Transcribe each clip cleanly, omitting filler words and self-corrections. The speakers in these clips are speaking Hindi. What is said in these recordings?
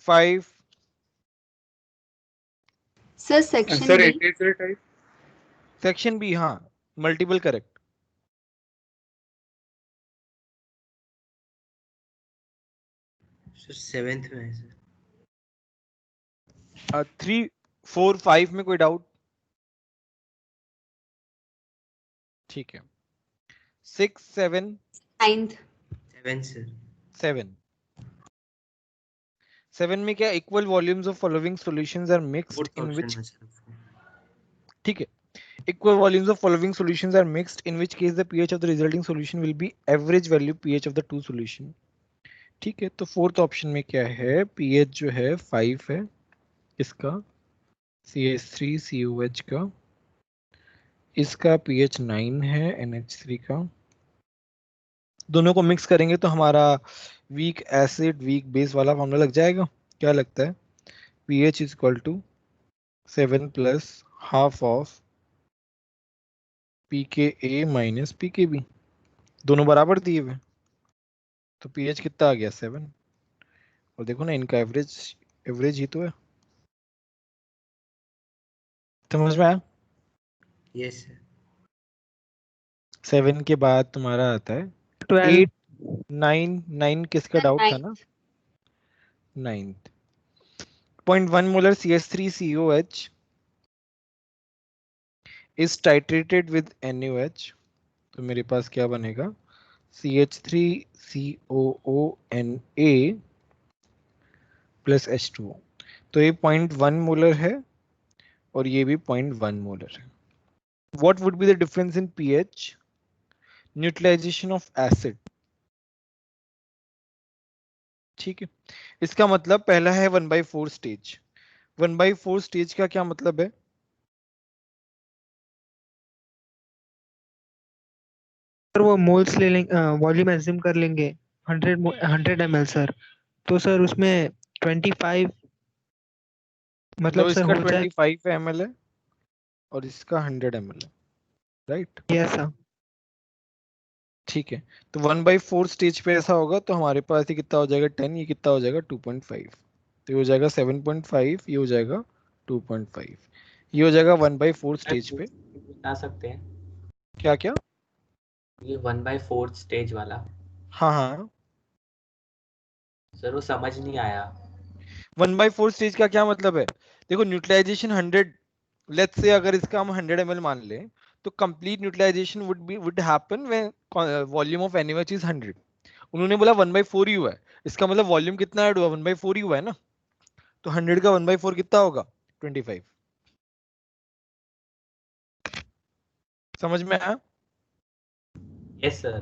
5। Sir section sir B. Integer type. Section B, हाँ, मल्टीपल करेक्ट। सर 7th में है सर। 3, 4, 5 में कोई डाउट? ठीक है। 6, 7, 9th। 7 सर। 7। 7 में क्या equal volumes of following solutions are mixed 4th in option which, में सर। ठीक है, equal volumes of following solutions are mixed in which case the pH of the resulting solution will be average value pH of the two solution। ठीक है, तो फोर्थ ऑप्शन में क्या है, pH जो है 5 है इसका, CH3COH का, इसका pH 9 है NH3 का। दोनों को मिक्स करेंगे तो हमारा वीक एसिड वीक बेस वाला फॉर्मूला लग जाएगा। क्या लगता है? pH is equal to 7 plus half of pKa minus pKb, दोनों बराबर दिए हुए, तो pH कितना आ गया 7। और देखो ना, इनका एवरेज एवरेज ही तो है। समझ में आया? Yes sir. 7 के बाद तुम्हारा आता है 12। 8, 9, 9 किसका डाउट था ना? 9th। 9th। 0.1 molar CH3COH is titrated with NaOH, तो मेरे पास क्या बनेगा, CH3COONA प्लस H2O। तो ये 0.1 मोलर है और ये भी 0.1 मोलर है। What would be the difference in pH? Neutralization of acid, ठीक है। इसका मतलब पहला है 1/4 स्टेज। 1/4 स्टेज का क्या मतलब है? सर वो मोल्स ले लेंगे, वॉल्यूम एज्यूम कर लेंगे 100 ml सर। तो सर उसमें 25 मतलब तो सर इसका हो जाए। 25 ml है और इसका 100 ml है, राइट? Yes sir. ठीक है, तो 1/4 स्टेज पे ऐसा होगा तो हमारे पास ये कितना हो जाएगा 10, ये कितना हो जाएगा 2.5, तो ये हो जाएगा 7.5, ये हो जाएगा 2.5, ये हो जाएगा 1/4 स्टेज पे। बता सकते हैं क्या क्या? ये 1/4 स्टेज वाला? हाँ हाँ, सर वो समझ नहीं आया। 1/4 स्टेज का क्या मतलब है? देखो, न्यूट्रलाइजेशन 100, लेट्स से अगर इसका हम 100 ml मान लें, तो complete neutralization would happen when volume of NaOH is 100। उन्होंने बोला 1/4 ही हुआ है, इसका मतलब वॉल्यूम कितना ऐड हुआ, 1/4 ही हुआ है ना, तो 100 का 1/4 कितना होगा, 25। समझ में आया? Yes sir.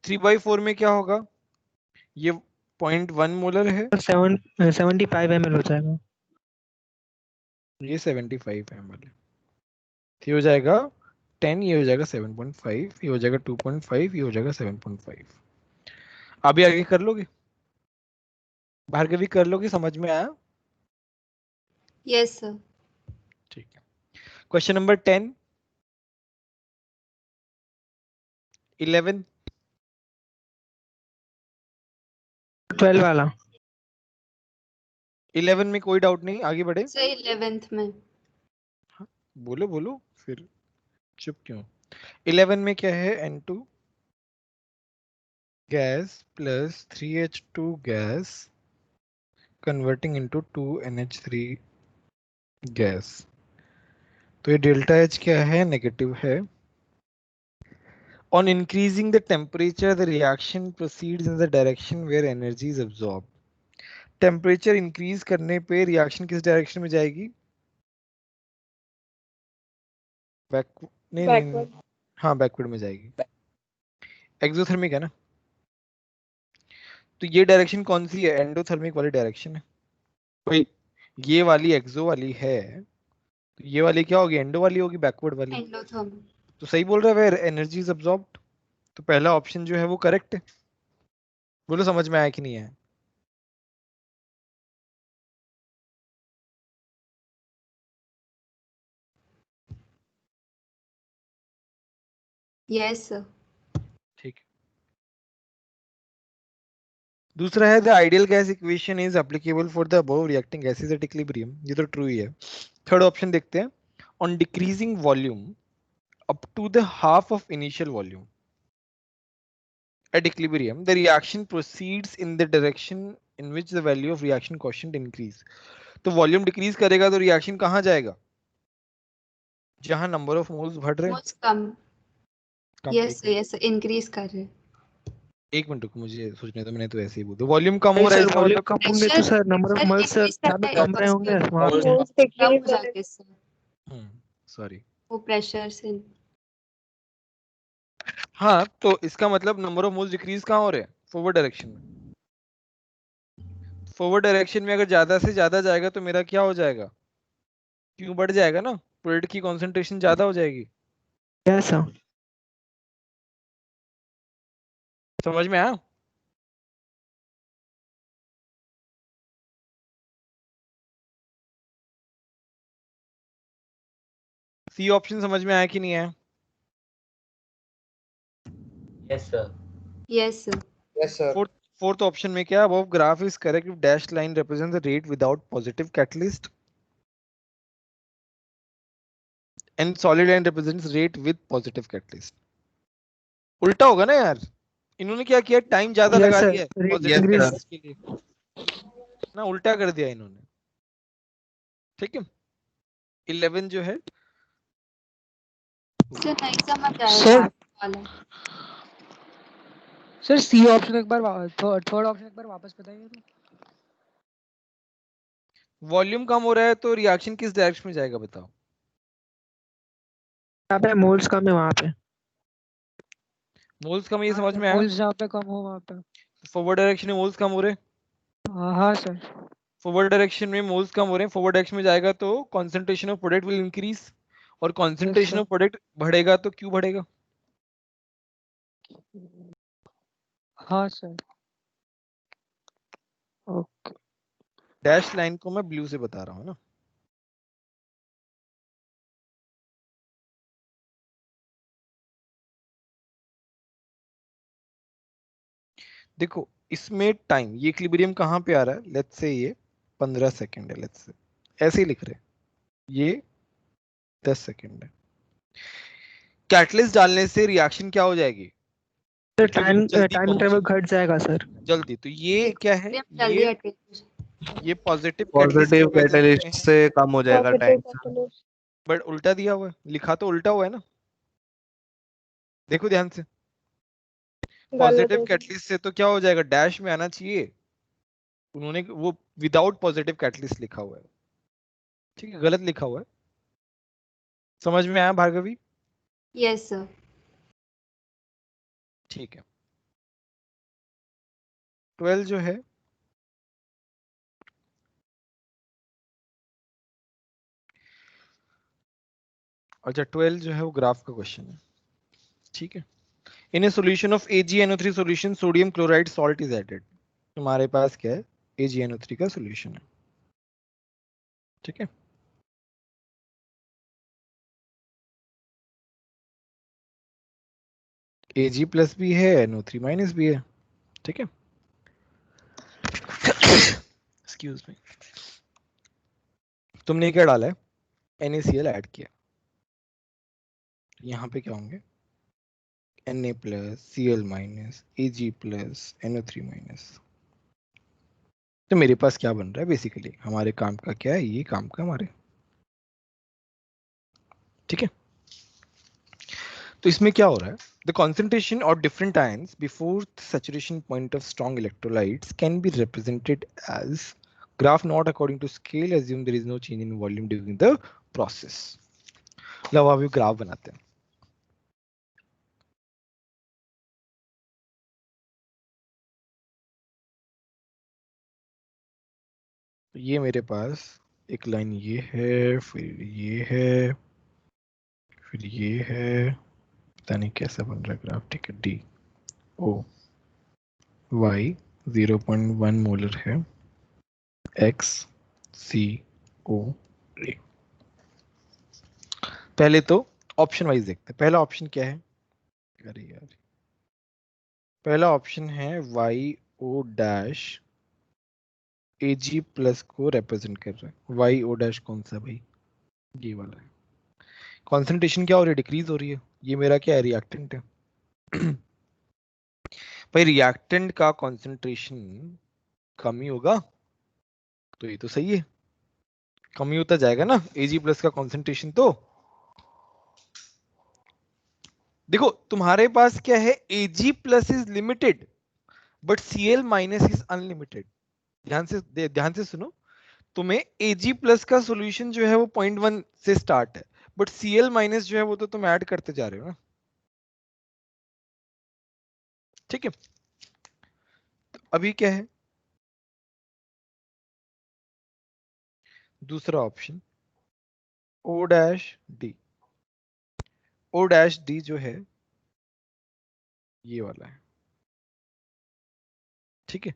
3/4 में क्या होगा, ये 0.1 मोलर है, 75 ml हो जाएगा। ये 75 ml है, तो ये हो जाएगा 10, ये हो जाएगा 7.5, ये हो जाएगा 2.5, ये हो जाएगा 7.5। अभी आगे कर लोगे, भार्गवी कर लोगे? समझ में आया? Yes sir. ठीक है। क्वेश्चन नंबर 10, 11, 12 वाला। 11 में कोई डाउट नहीं, आगे बढ़े। सर 11th में। बोलो बोलो, फिर चुप क्यों? 11 में क्या है, N2 gas plus 3H2 gas converting into 2NH3 gas, तो ये डेल्टा H क्या है, नेगेटिव है। On increasing the temperature, the reaction proceeds in the direction where energy is absorbed. Temperature increase करने पे रिएक्शन किस डायरेक्शन में जाएगी, नहीं नहीं नहीं, हाँ बैकवर्ड में जाएगी, एक्सोथर्मिक है ना, तो ये डायरेक्शन कौन सी है, एंडोथर्मिक वाली डायरेक्शन है भाई। ये वाली एक्सो वाली है, तो ये वाली क्या होगी, एंडो वाली होगी, बैकवर्ड वाली। एंडोथर्मिक। तो सही बोल रहा है, वेयर एनर्जी इज अब्सॉर्ब्ड, तो पहला ऑप्शन जो है वो करेक्ट है। बोलो समझ में आया कि नहीं है? Yes sir. ठीक है, दूसरा है the ideal gas equation is applicable for the above reacting gases at equilibrium, ये तो ट्रू ही है। थर्ड ऑप्शन देखते हैं, on decreasing volume up to the half of initial volume at equilibrium the reaction proceeds in the direction in which the value of reaction quotient increase। तो वॉल्यूम डिक्रीज करेगा तो रिएक्शन कहाँ जाएगा, जहां नंबर ऑफ मोल्स बढ़ रहे हैं। मोल्स कम। कम yes sir, yes sir, increase कर रहे हैं। एक मिनट रुको, मुझे सोचने दो, मैंने तो ऐसे ही बोल दिया। वॉल्यूम कम हो नहीं रहा है सर, इसका वॉल्यूम मतलब कम होंगे तो pressure sir number of sir moles increase जहाँ करता पे है कम रहे होंगे वहाँ पे। Moles कम हो जाते सर सॉरी। वो प्रेशर से। हाँ तो इसका मतलब नंबर ऑफ मोल्स डिक्रीज कहाँ हो रहे हैं, फॉरवर्ड डायरेक्शन में। फॉरवर्ड डायरेक्शन में अगर ज्यादा से ज्यादा जाएगा तो मेरा क्या हो जाएगा, क्यों बढ़ जाएगा ना, प्रोडक्ट की कॉन्सेंट्रेशन ज्यादा हो जाएगी। Yes sir. समझ में आया। सी ऑप्शन समझ में आया कि नहीं आया। yes sir, yes sir. Yes, sir. Fourth option में क्या, above graph is correct if dashed line represents the rate without positive catalyst and solid line represents rate with positive catalyst। उल्टा होगा ना यार, इन्होंने क्या किया, टाइम ज्यादा यस लगा सर, दिया rate positive Yes, increase. sir. Catalyst के लिए ना, उल्टा कर दिया इन्होंने। ठीक है, 11 जो है सर नहीं समझ आया सर वाला। सर सी ऑप्शन एक बार थर्ड ऑप्शन एक बार वापस बताइए तो। वॉल्यूम कम हो रहा है तो रिएक्शन किस डायरेक्शन में जाएगा बताओ। यहाँ पे मोल्स कम है वहाँ पे। मोल्स कम, ये हाँ समझ सर, में आया। मोल्स जहाँ पे कम हो वहाँ पे। फॉरवर्ड डायरेक्शन में मोल्स कम हो रहे हैं, हाँ सर। फॉरवर्ड डायरेक्शन में मोल्स कम हो रहे हैं, फॉरवर्ड डायरेक्शन में जाएगा तो concentration of product will increase, और कॉन्सेंट्रेशन सर। ऑफ प्रोडक्ट बढ़ेगा तो क्यों बढ़ेगा। हाँ सर। ओके। डैश लाइन को मैं ब्लू से बता रहा हूँ ना। देखो इसमें टाइम, ये इक्विलिब्रियम कहाँ पे आ रहा है, लेट्स से ये 15 सेकंड है, लेट्स से ऐसे ही लिख रहे हैं, ये 10 सेकंड है। कैटलिस्ट डालने से रिएक्शन क्या हो जाएगी, सर equilibrium जल्दी टाइम इंटरवल पहुंचेगी, घट जाएगा सर। जल्दी। तो ये क्या है, जल्दी हटे। ये पॉजिटिव पॉजिटिव कैटलिस्ट से कम हो जाएगा टाइम। बट उल्टा दिया हुआ है, लिखा तो उल्टा हुआ है ना, देखो ध्यान से। पॉजिटिव कैटलिस्ट से तो क्या हो जाएगा, डैश में आना चाहिए, उन्होंने वो विदाउट पॉजिटिव कैटलिस्ट लिखा हुआ है। ठीक है, गलत लिखा हुआ है। समझ में आया भार्गवी। Yes sir. ठीक है, 12 जो है अच्छा 12 जो है वो ग्राफ का क्वेश्चन है। ठीक है, in a solution of AgNO3 solution sodium chloride salt is added. तुम्हारे पास क्या है, AgNO3 का सॉल्यूशन है। ठीक है, Ag प्लस भी है, NO3 माइनस भी है। ठीक है, एक्सक्यूज मी, तुमने क्या डाला है, NaCl ऐड किया, यहाँ पे क्या होंगे, Na plus Cl minus Ag plus NO3 minus. तो मेरे पास क्या बन रहा है, बेसिकली हमारे काम का क्या है, ये काम का हमारे। ठीक है, तो इसमें क्या हो रहा है, the concentration of different ions before saturation point of strong electrolytes can be represented as graph not according to scale, assume there is no change in volume during the process. लो अभी ग्राफ बनाते हैं। तो ये मेरे पास एक लाइन ये है, फिर ये है, फिर ये है, पता नहीं कैसा बन रहा है ग्राफ। ठीक है, डी ओ वाई 0.1 मोलर है, एक्स सी ओ ए। पहले तो ऑप्शन वाइज देखते हैं। पहला ऑप्शन क्या है, अरे यार, पहला ऑप्शन है Y O dash Ag plus को रिप्रेजेंट कर रहा है। वाई ओ डैश कौन सा भाई? ये वाला है। कॉन्सेंट्रेशन क्या हो रही है? डिक्रीज हो रही है। ये मेरा क्या है? रिएक्टेंट है। भाई रिएक्टेंट का कॉन्सेंट्रेशन कम ही होगा, तो ये तो सही है, कम ही होता जाएगा ना Ag प्लस का कॉन्सेंट्रेशन। तो देखो तुम्हारे पास क्या है, Ag plus is limited but Cl minus is unlimited. ध्यान से सुनो, तुम्हें Ag प्लस का सॉल्यूशन जो है वो 0.1 से स्टार्ट है, बट Cl माइनस जो है वो तो तुम ऐड करते जा रहे हो ना। ठीक है, तो अभी क्या है दूसरा option, O dash D. O dash D जो है ये वाला है। ठीक है,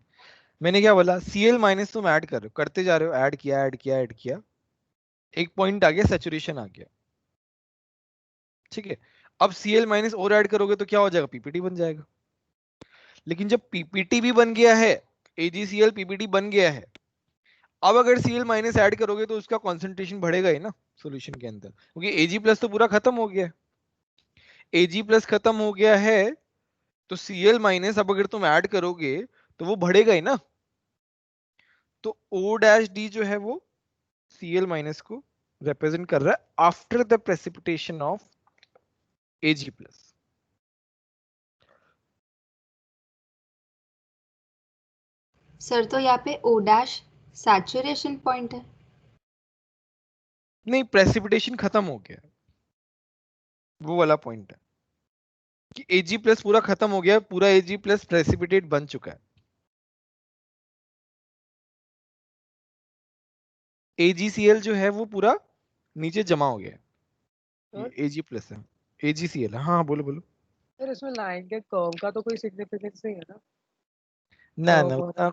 मैंने क्या बोला, Cl माइनस तुम ऐड कर रहे हो, करते जा रहे हो, ऐड किया ऐड किया ऐड किया, एक पॉइंट आ गया, सैचुरेशन आ गया। ठीक है, अब Cl माइनस और ऐड करोगे तो क्या हो जाएगा, पीपीटी बन जाएगा। लेकिन जब पीपीटी भी बन गया है, AgCl पीपीटी बन गया है, अब अगर Cl माइनस ऐड करोगे तो उसका कॉन्सेंट्रेशन बढ़ेगा ही ना सॉल्यूशन के अंदर, क्योंकि Ag प्लस तो पूरा खत्म हो गया है। Ag प्लस खत्म हो गया है तो Cl माइनस अब अगर तुम ऐड करोगे तो वो बढ़ेगा ही ना। तो O डैश डी जो है वो Cl माइनस को रिप्रेजेंट कर रहा है after the precipitation of Ag plus. Sir तो यहाँ पे O डैश सैचुरेशन पॉइंट है। नहीं, प्रेसिपिटेशन खत्म हो गया, वो वाला पॉइंट है कि Ag प्लस पूरा खत्म हो गया, पूरा Ag प्लस प्रेसिपिटेट बन चुका है। AgCl जो है वो पूरा नीचे जमा हो गया है, ये Ag प्लस है, AgCl है। हाँ बोलो बोलो। सर इसमें लाइन के कर्व का तो कोई सिग्निफिकेंस नहीं है ना? ना ना कर्व उतना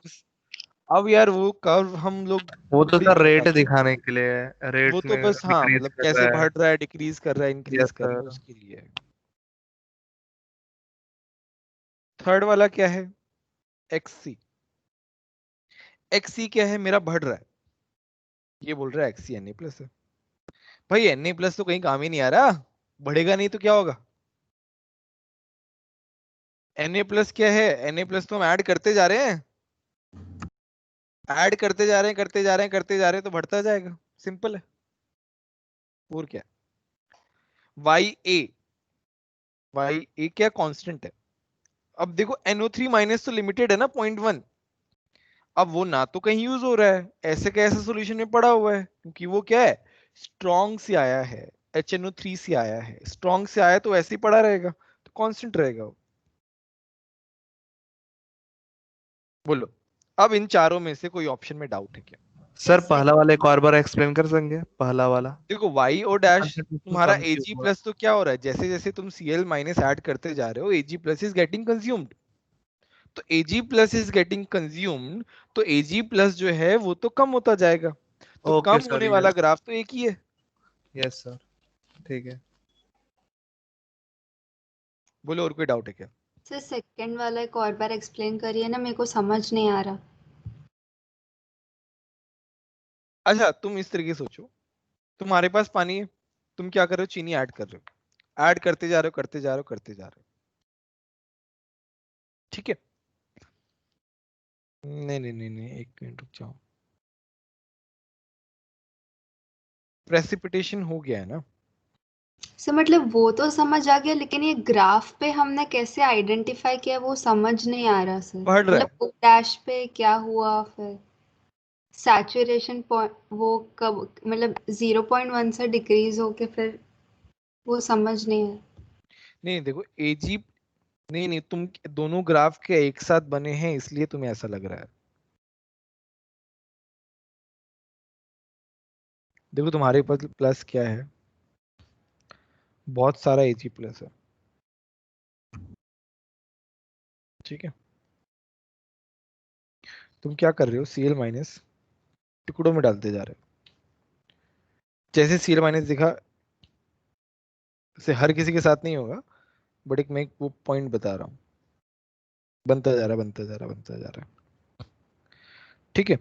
अब यार वो कर्व हम लोग वो तो भी सर नहीं रेट बताते। दिखाने के लिए है, वो रेट्स तो में बस हाँ, डिक्रीज मतलब कर कैसे रहा है। बढ़ रहा है, डिक्रीज कर रहा है, इंक्रीज यस कर रहा है, सर। उसके लिए है। थर्ड वाला क्या है, XC। XC क्या है, मेरा बढ़ रहा है, ये बोल रहा है XC Na प्लस है। भाई Na प्लस तो कहीं काम ही नहीं आ रहा, बढ़ेगा नहीं तो क्या होगा। Na प्लस क्या है, Na प्लस तो हम ऐड करते जा रहे हैं, ऐड करते जा रहे हैं, करते जा रहे हैं, करते जा रहे हैं, तो बढ़ता जाएगा, सिंपल है। और क्या, YA क्या कांस्टेंट है। अब देखो NO3 माइनस तो लिमिटेड है ना 0.1, अब वो ना तो कहीं यूज हो रहा है, ऐसे का ऐसा सॉल्यूशन में पड़ा हुआ है, क्योंकि वो क्या है, स्ट्रॉन्ग से आया है, HNO3 से आया है, स्ट्रॉन्ग से आया तो ऐसे ही पड़ा रहेगा, तो कांस्टेंट रहेगा वो। बोलो, अब इन चारों में से कोई ऑप्शन में डाउट है क्या? सर पहला वाला एक और बार एक्सप्लेन कर सकेंगे, पहला वाला। देखो वाई और डैश कंसंट्रेशन तुम्हारा कम क्यों Ag हुआ? प्लस तो क्या हो रहा है, जैसे जैसे तुम Cl माइनस ऐड करते जा रहे हो Ag plus is getting consumed, तो Ag plus is getting consumed, तो Ag प्लस जो है वो तो कम होता जाएगा, तो ओके कम सर, होने वाला ग्राफ तो एक ही है। यस सर, ठीक है। बोलो और कोई डाउट है क्या? सर सेकंड वाला एक और बार एक्सप्लेन करिए ना, मेरे को समझ नहीं आ रहा। अच्छा तुम इस तरीके से सोचो, तुम्हारे पास पानी है, तुम क्या कर रहे हो, चीनी ऐड कर रहे हो, ऐड करते जा रहे हो, करते जा रहे हो, करते जा रहे हो। ठीक है, नहीं नहीं नहीं नहीं, एक मिनट रुक जाओ, प्रेसिपिटेशन हो गया है ना। सर मतलब वो तो समझ आ गया, लेकिन ये ग्राफ पे हमने कैसे आइडेंटिफाई किया वो समझ नहीं आ रहा सर। बढ़ रहा है, मतलब O डैश पे क्या हुआ, फिर सैचुरेशन पॉइंट वो कब, मतलब 0.1 से डिक्रीज होके फिर वो समझ नहीं है। नहीं देखो Ag, नहीं नहीं, तुम दोनों ग्राफ के एक साथ बने हैं इसलिए तुम्हें ऐसा लग रहा है। देखो तुम्हारे पास प्लस क्या है, बहुत सारा Ag प्लस है। ठीक है, तुम क्या कर रहे हो, Cl माइनस टुकड़ों में डालते जा रहे हो, जैसे Cl माइनस दिखा, से हर किसी के साथ नहीं होगा, बट एक मैं एक वो पॉइंट बता रहा हूँ। बनता जा रहा है, बनता जा रहा है, बनता जा रहा है। ठीक है,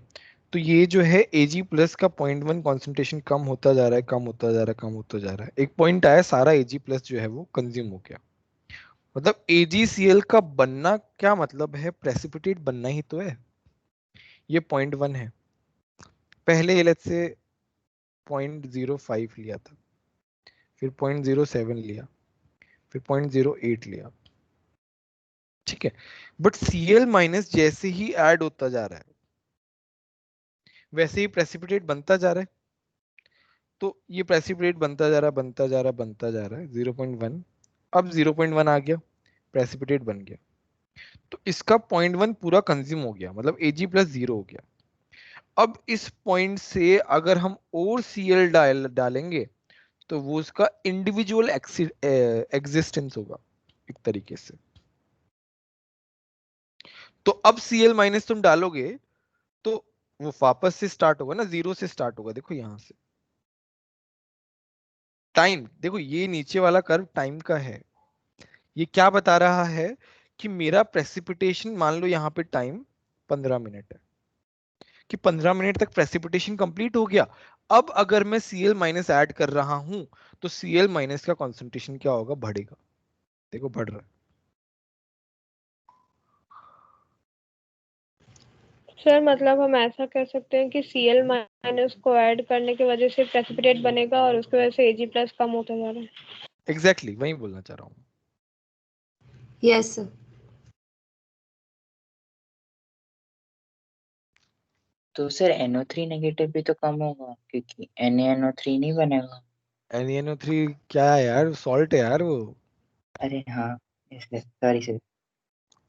तो ये जो है Ag प्लस का 0.1 कॉन्सेंट्रेशन कम होता जा रहा है, कम होता जा रहा है, कम होता जा रहा है। एक पॉइंट आया, सारा Ag प्लस जो है वो कंज्यूम हो गया। मतलब AgCl का बनना क्या मतलब है, प्रेसिपिटेट बनना ही तो है। ये 0.1 है, पहले लेट्स से 0.05 लिया था, फिर 0.07 लिया, फिर 0.08 लिया। ठीक है, बट Cl माइनस जैसे ही ऐड होता जा रहा है वैसे ही प्रेसिपिटेट बनता जा रहा है। तो ये प्रेसिपिटेट बनता जा रहा है, बनता जा रहा है, बनता जा रहा है, 0.1, अब 0.1 आ गया, प्रेसिपिटेट बन गया। तो इसका 0.1 पूरा कंज्यूम हो गया, मतलब Ag प्लस 0 हो गया। अब इस पॉइंट से अगर हम और Cl डालेंगे तो वो उसका इंडिविजुअल एग्जिस्टेंस होगा एक तरीके से। तो अब Cl माइनस तुम डालोगे तो वो वापस से स्टार्ट होगा ना, 0 से स्टार्ट होगा। देखो यहां से टाइम, देखो ये नीचे वाला कर्व टाइम का है। ये क्या बता रहा है कि मेरा प्रेसिपिटेशन, मान लो यहाँ पे टाइम 15 मिनट है, कि 15 मिनट तक प्रेसिपिटेशन कंप्लीट हो गया। अब अगर मैं Cl माइनस ऐड कर रहा हूं तो Cl माइनस का कॉन्सेंट्रेशन क्या होगा, बढ़ेगा। देखो बढ़ रहा है। सर मतलब हम ऐसा कह सकते हैं कि Cl माइनस को ऐड करने की वजह से प्रेसिपिटेट बनेगा और उसकी वजह से Ag प्लस कम होता जा रहा है। एग्जैक्टली वही बोलना चाह रहा हूँ। Yes sir. तो सर NO3 नेगेटिव भी तो कम होगा क्योंकि NaNO3 नहीं बनेगा। NaNO3 क्या है यार, सॉल्ट है यार वो। अरे हाँ, सॉरी सर।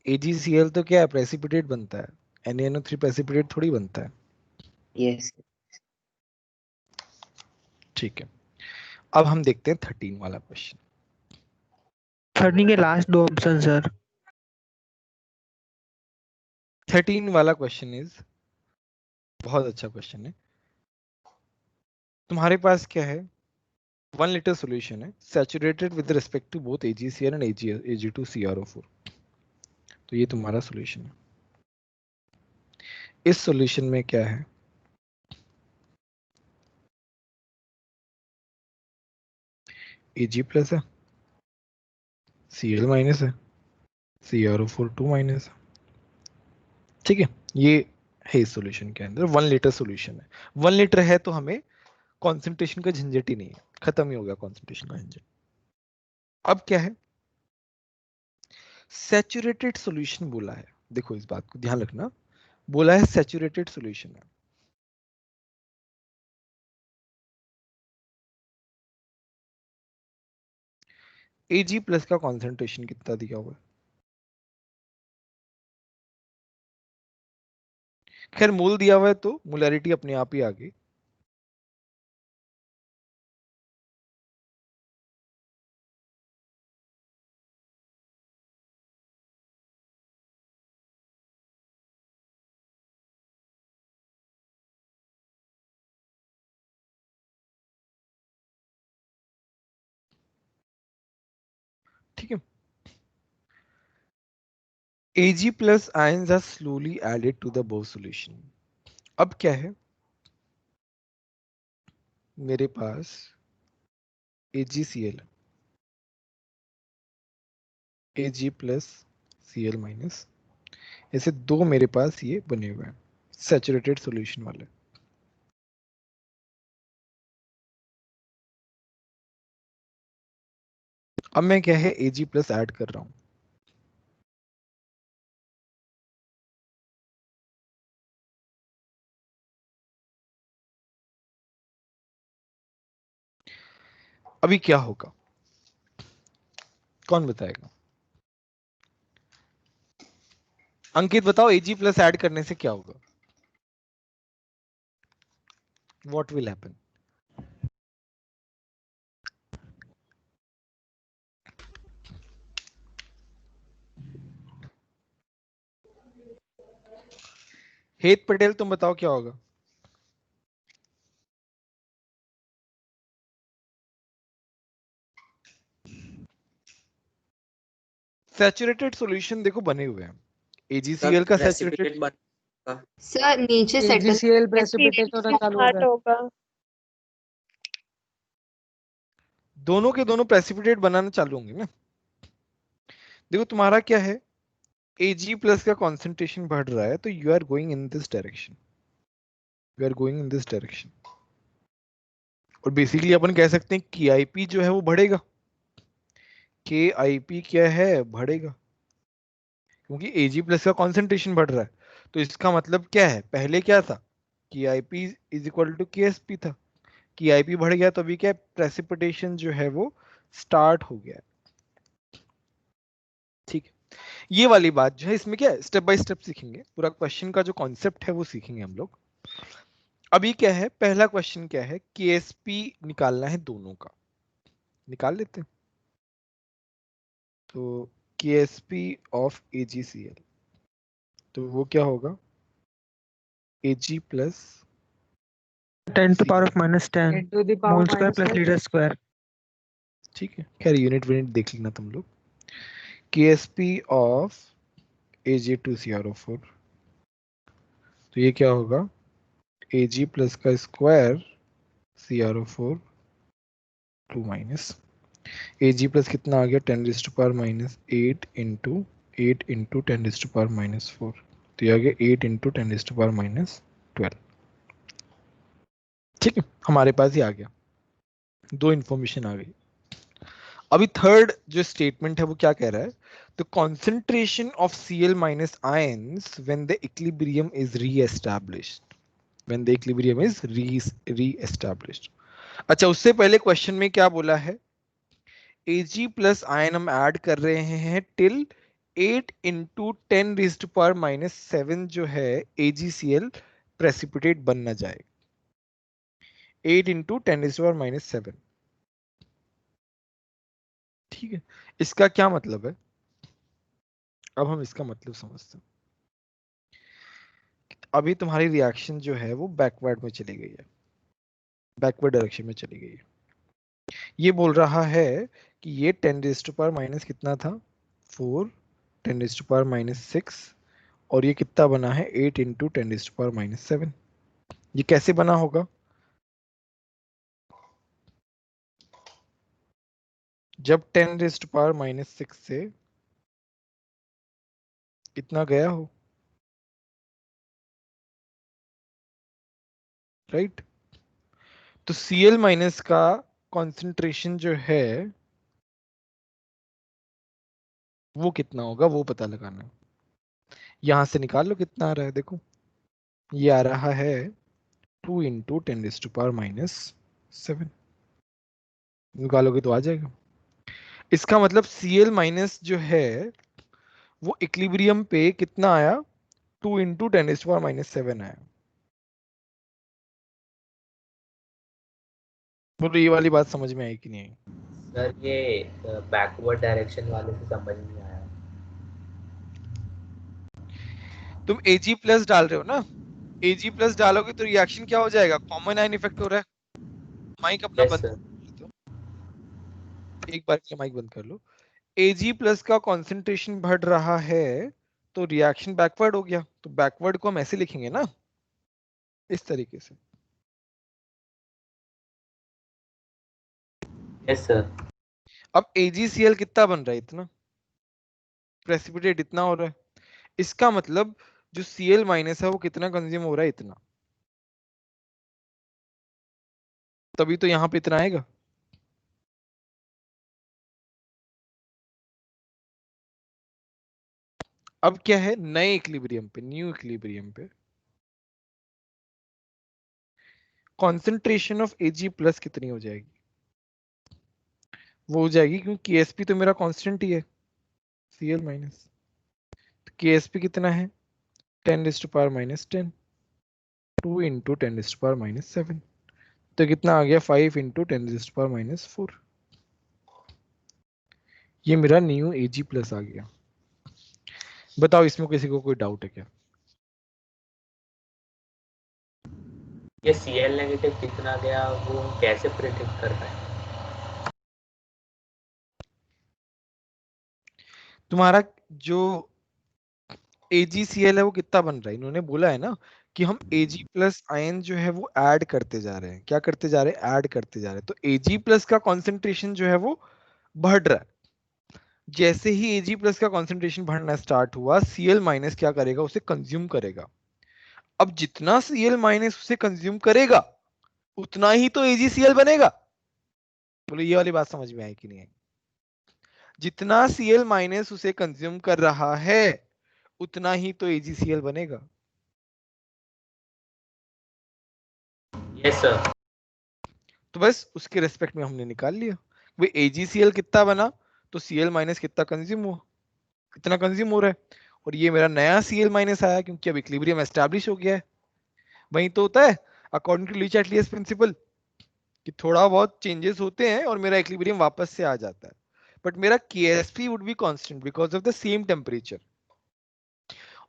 AgCl तो क्या है, प्रेसिपिटेट बनता है। NaNO3 प्रेसिपिटेट थोड़ी बनता है। यस। ठीक है, अब हम देखते हैं 13 वाला क्वेश्चन। 13 के लास्ट दो ऑप्शन सर। 13 वाला क्वेश्चन इज बहुत अच्छा क्वेश्चन है। तुम्हारे पास क्या है, 1 लीटर सॉल्यूशन है, saturated with respect to both AgCl and Ag2CrO4। तो ये तुम्हारा सॉल्यूशन है। इस सॉल्यूशन में क्या है, Ag प्लस है, Cl माइनस है, CrO4 2 माइनस है। ठीक है, ये है इस सॉल्यूशन के अंदर। 1 लीटर सॉल्यूशन है, 1 लीटर है तो हमें कॉन्सेंट्रेशन का झंझट ही नहीं है, खत्म ही हो गया कॉन्सेंट्रेशन का झंझट। अब क्या है, सैचुरेटेड सॉल्यूशन बोला है। देखो इस बात को ध्यान रखना, बोला है सैचुरेटेड सॉल्यूशन है। Ag प्लस का कॉन्सेंट्रेशन कितना दिया हुआ है, खैर मोल दिया हुआ है तो मोलैरिटी अपने आप ही आ गई। ठीक है, Ag plus ions are slowly added to the above solution। अब क्या है, मेरे पास AgCl, Ag plus Cl minus, ऐसे दो मेरे पास ये बने हुए हैं सैचुरेटेड सॉल्यूशन वाले। अब मैं क्या है Ag प्लस ऐड कर रहा हूं। अभी क्या होगा, कौन बताएगा? अंकित बताओ, Ag प्लस ऐड करने से क्या होगा, व्हाट विल हैपन? हेत पटेल तुम बताओ क्या होगा? सैचुरेटेड सॉल्यूशन देखो बने हुए हैं, AgCl का सैचुरेटेड प्रेसिपिटेट बनेगा। सर नीचे सेटल AgCl प्रेसिपिटेट होना चालू हो हार्ट गया। होगा। दोनों के दोनों प्रेसिपिटेट बनाना चालू होंगे ना। देखो तुम्हारा क्या है, Ag प्लस का कॉन्सेंट्रेशन बढ़ रहा है तो you are going in this direction, you are going in this direction. और बेसिकली अपन कह सकते हैं KIP जो है वो बढ़ेगा, KIP क्या है, बढ़ेगा, क्योंकि Ag प्लस का कॉन्सेंट्रेशन बढ़ रहा है। तो इसका मतलब क्या है, पहले क्या था, KIP is equal to KSP था, KIP बढ़ गया तो अभी क्या, प्रेसिपिटेशन जो है वो स्टार्ट हो गया। ठीक है, ये वाली बात जो है इसमें क्या है, स्टेप बाय स्टेप सीखेंगे, पूरा क्वेश्चन का जो कॉन्सेप्ट है वो सीखेंगे हम लोग। अभी क्या है, पहला क्वेश्चन क्या है, KSP निकालना है दोनों का, निकाल लेते हैं। तो KSP ऑफ AgCl, तो वो क्या होगा, Ag plus 10 to power of minus 10 10 to the power mole square minus plus 10. liter square. ठीक है, खैर यूनिट यूनिट देख लेना तुम लोग। KSP ऑफ Ag2CrO4, तो ये क्या होगा, Ag प्लस का square CrO4 2 minus Ag plus कितना आ गया, 10⁻⁻8 इंटू 8 इंटू 10⁻⁻4, तो ये आ गया 8 इंटू 10⁻12। ठीक है, हमारे पास ये आ गया, दो इंफॉर्मेशन आ गई। अभी थर्ड जो स्टेटमेंट है वो क्या कह रहा है, the concentration of Cl minus ions when the equilibrium is reestablished, when the equilibrium is reestablished. अच्छा, उससे पहले क्वेश्चन में क्या बोला है, Ag प्लस आयन हम ऐड कर रहे हैं टिल 8 इंटू 10⁻⁻7 जो है AgCl प्रेसिपिटेट बन ना जाए, 8 इंटू 10⁻⁻7। ठीक है, इसका क्या मतलब है, अब हम इसका मतलब समझते हैं। अभी तुम्हारी रिएक्शन जो है वो बैकवर्ड में चली गई है, बैकवर्ड डायरेक्शन में चली गई है। ये बोल रहा है कि ये 10⁻⁻ कितना था, 4, 10⁻⁻6, और ये कितना बना है, 8 इंटू 10⁻⁻7। ये कैसे बना होगा, जब 10⁻⁻6 से कितना गया हो, राइट। तो Cl माइनस का कॉन्सेंट्रेशन जो है वो कितना होगा, वो पता लगाना है। यहां से निकाल लो कितना आ रहा है, देखो ये आ रहा है 2 इंटू 10⁻⁻7, निकालोगे तो आ जाएगा। इसका मतलब Cl माइनस जो है वो इक्विलिब्रियम पे कितना आया, 2 इंटू 10⁻⁻7 आया। बोलो ये वाली बात समझ में आई कि नहीं आई? सर ये बैकवर्ड डायरेक्शन वाले से समझ नहीं आया। तुम Ag प्लस डाल रहे हो ना, Ag प्लस डालोगे तो रिएक्शन क्या हो जाएगा, कॉमन आयन इफेक्ट हो रहा है। माइक अपना यस बंद सर। कर, एक बार के माइक बंद कर लो। Ag प्लस का कॉन्सेंट्रेशन बढ़ रहा है तो रिएक्शन बैकवर्ड हो गया, तो बैकवर्ड को हम ऐसे लिखेंगे ना, इस तरीके से। Yes sir. अब AgCl कितना बन रहा है, इतना प्रेसिपिटेट इतना हो रहा है, इसका मतलब जो Cl माइनस है वो कितना कंज्यूम हो रहा है, इतना, तभी तो यहां पे इतना आएगा। अब क्या है, नए इक्विलिब्रियम पे, न्यू इक्विलिब्रियम पे कॉन्सेंट्रेशन ऑफ Ag प्लस कितनी हो जाएगी, वो हो जाएगी, क्योंकि KSP तो मेरा कांस्टेंट ही है, Cl माइनस, तो KSP कितना है, 10⁻⁻10, 2 इंटू 10⁻⁻7, तो कितना आ गया, 5 इंटू 10⁻⁻4। ये मेरा न्यू Ag प्लस आ गया। बताओ इसमें किसी को कोई डाउट है क्या? ये Cl नेगेटिव कितना गया वो कैसे प्रिडिक्ट कर पाए? तुम्हारा जो AgCl है वो कितना बन रहा है, इन्होंने बोला है ना कि हम Ag प्लस आयन जो है वो ऐड करते जा रहे हैं, क्या करते जा रहे हैं, ऐड करते जा रहे हैं, तो Ag प्लस का कॉन्सेंट्रेशन जो है वो बढ़ रहा है। जैसे ही Ag प्लस का कॉन्सेंट्रेशन बढ़ना स्टार्ट हुआ, Cl माइनस क्या करेगा, उसे कंज्यूम करेगा। अब जितना Cl माइनस उसे कंज्यूम करेगा उतना ही तो AgCl बनेगा। बोलो ये वाली बात समझ में आई कि नहीं आई? जितना Cl माइनस उसे कंज्यूम कर रहा है उतना ही तो AgCl बनेगा। Yes sir. तो बस उसके रेस्पेक्ट में हमने निकाल लिया भाई AgCl कितना बना, तो Cl माइनस कितना कंज्यूम हुआ, कितना कंज्यूम हो रहा है, और ये मेरा नया Cl माइनस आया क्योंकि अब इक्विलिब्रियम एस्टैब्लिश हो गया है। वही तो होता है अकॉर्डिंग टू ली-चार्ट-लियस प्रिंसिपल कि थोड़ा बहुत चेंजेस होते हैं और मेरा इक्विलिब्रियम वापस से आ जाता है, बट मेरा KSP would be constant because of the same temperature.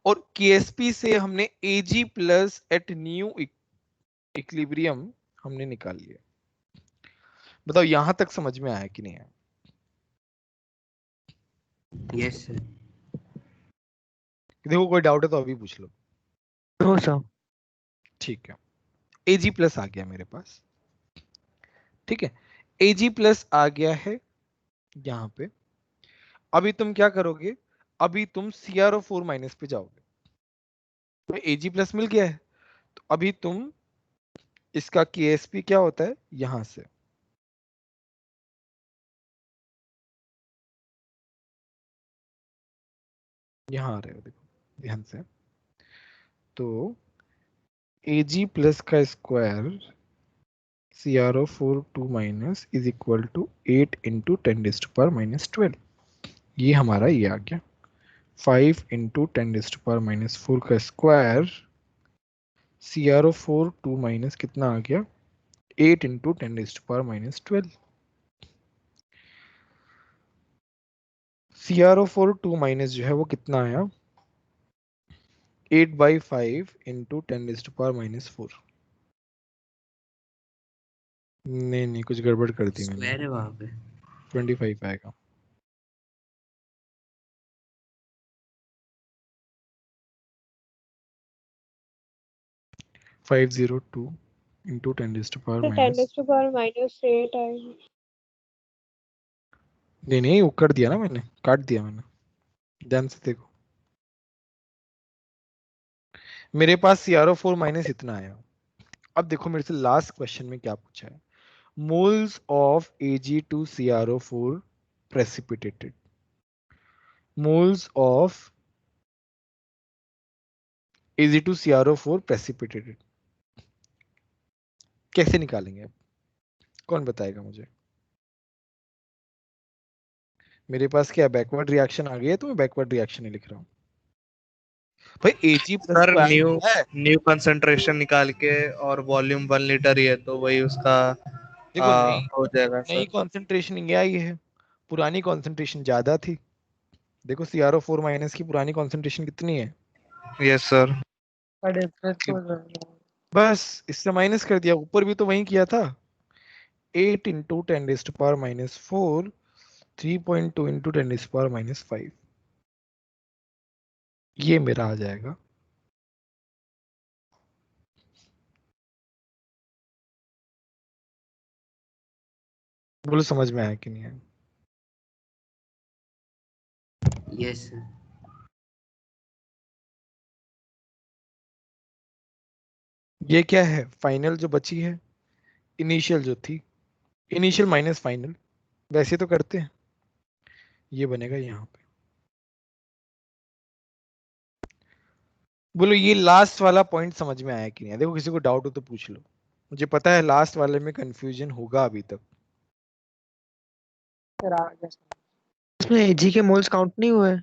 और KSP से हमने Ag plus at new equilibrium हमने निकाल लिया। बताओ यहां तक समझ में आया कि नहीं आया? Yes sir. देखो कोई डाउट है तो अभी पूछ लो। No sir. ठीक है, Ag प्लस आ गया मेरे पास, ठीक है, Ag प्लस आ गया है यहां पे। अभी तुम क्या करोगे, अभी तुम CrO4 माइनस पे जाओगे, तो Ag प्लस मिल गया है, तो अभी तुम इसका KSP क्या होता है यहां से, यहां आ रहे हो देखो ध्यान से, तो Ag प्लस का square CrO4 2 minus is equal to 8 into 10⁻⁻12। ये हमारा ये आ गया 5 इंटू 10⁻⁻4 का स्क्वायर CrO4 2 माइनस कितना आ गया 8 इंटू 10⁻⁻12। CrO4 2 माइनस जो है वो कितना आया 8/5 इंटू 10⁻⁻4। नहीं कुछ गड़बड़ कर दी मैंने, स्क्वायर है वहां पे। 25 आएगा। Five 502 into 10⁻⁻। -8 आएगी। नहीं वो कर दिया ना मैंने, काट दिया मैंने, ध्यान से देखो। मेरे पास CrO4 माइनस इतना आया। अब देखो मेरे से लास्ट क्वेश्चन में क्या पूछा है, moles of Ag2CrO4 precipitated, moles of Ag2CrO4 precipitated कैसे निकालेंगे अब, कौन बताएगा मुझे? मेरे पास क्या बैकवर्ड रिएक्शन आ गई है, तो मैं बैकवर्ड रिएक्शन ही लिख रहा हूँ भाई। Ag प्लस सर तो add न्यू किया है। न्यू कंसंट्रेशन निकाल के, और वॉल्यूम 1 लीटर ही है तो वही उसका देखो नई हो जाएगा नई सर। कॉन्सेंट्रेशन ये आई है, पुरानी कॉन्सेंट्रेशन ज्यादा थी। देखो CrO4 माइनस की पुरानी कॉन्सेंट्रेशन कितनी है, यस सर। बस इससे माइनस कर दिया, ऊपर भी तो वही किया था 8 इंटू 10⁻⁻4 3.2 इंटू 10⁻⁻5, ये मेरा आ जाएगा। बोलो समझ में आया कि नहीं आया? Yes sir. ये क्या है, फाइनल जो बची है, इनिशियल जो थी, इनिशियल माइनस फाइनल, वैसे तो करते हैं, ये बनेगा यहाँ पे। बोलो ये लास्ट वाला पॉइंट समझ में आया कि नहीं आया? देखो किसी को डाउट हो तो पूछ लो, मुझे पता है लास्ट वाले में कंफ्यूजन होगा अभी तक। इसमें Ag के मोल्स काउंट नहीं हुए।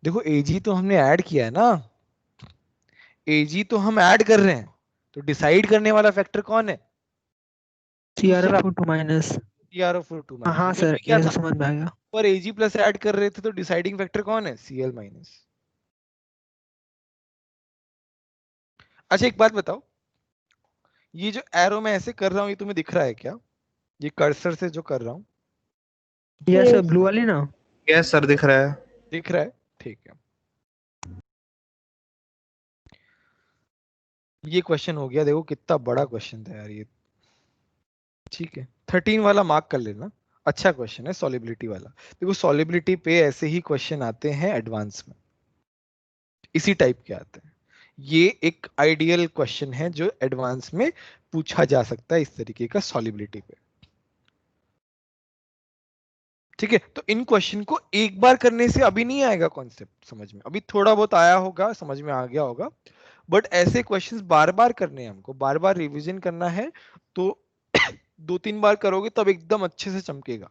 देखो Ag तो हमने ऐड किया है ना, Ag तो हम ऐड कर रहे हैं, तो डिसाइड करने वाला फैक्टर कौन है, CrO4 2 माइनस। CrO4 2 हाँ माइनस। सर, क्या ये था, समझ में आ गया। पर Ag प्लस ऐड कर रहे थे तो डिसाइडिंग फैक्टर कौन है, Cl माइनस। अच्छा एक बात बताओ, ये जो एरो मैं ऐसे कर रहा हूँ ये तुम्हें दिख रहा है क्या, ये कर्सर से जो कर रहा हूँ यस सर, Yes. ब्लू वाली ना। यस सर दिख रहा है। दिख रहा है, ठीक है। ये क्वेश्चन हो गया, देखो कितना बड़ा क्वेश्चन था यार ये। ठीक है, 13 वाला मार्क कर लेना, अच्छा क्वेश्चन है सॉलिबिलिटी वाला। देखो सॉलिबिलिटी पे ऐसे ही क्वेश्चन आते हैं एडवांस में, इसी टाइप के आते हैं। ये एक आइडियल क्वेश्चन है जो एडवांस में पूछा जा सकता है इस तरीके का सॉलिबिलिटी पे। ठीक है, तो इन क्वेश्चन को एक बार करने से अभी नहीं आएगा कॉन्सेप्ट समझ में, अभी थोड़ा बहुत आया होगा, समझ में आ गया होगा, बट ऐसे क्वेश्चंस बार बार करने हैं हमको, बार बार रिवीजन करना है, तो 2-3 बार करोगे तब एकदम अच्छे से चमकेगा।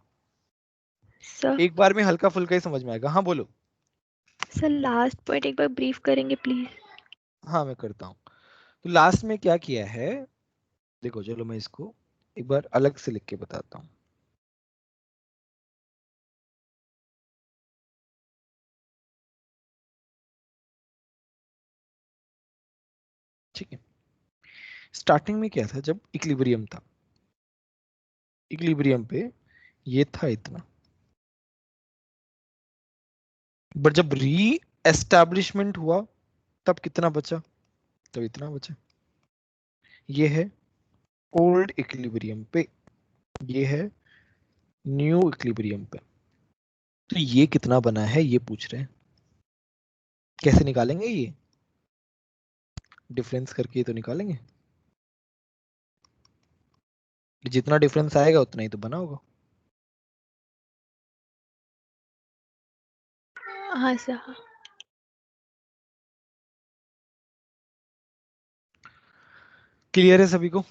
सर एक बार में हल्का फुल्का ही समझ में आएगा। हाँ बोलो। सर लास्ट पॉइंट एक बार ब्रीफ करेंगे प्लीज। हाँ मैं करता हूँ। तो लास्ट में क्या किया है, देखो चलो मैं इसको एक बार अलग से लिख के बताता हूँ। ठीक है, स्टार्टिंग में क्या था, जब इक्विलिब्रियम था, इक्विलिब्रियम पे ये था इतना, बट जब री एस्टैब्लिशमेंट हुआ तब कितना बचा, तब इतना बचा। ये है ओल्ड इक्विलिब्रियम पे, ये है न्यू इक्विलिब्रियम पे। तो ये कितना बना है ये पूछ रहे हैं, कैसे निकालेंगे ये, डिफरेंस करके ही तो निकालेंगे, जितना डिफरेंस आएगा उतना ही तो बना होगा। हाँ सर हाँ। क्लियर है सभी को?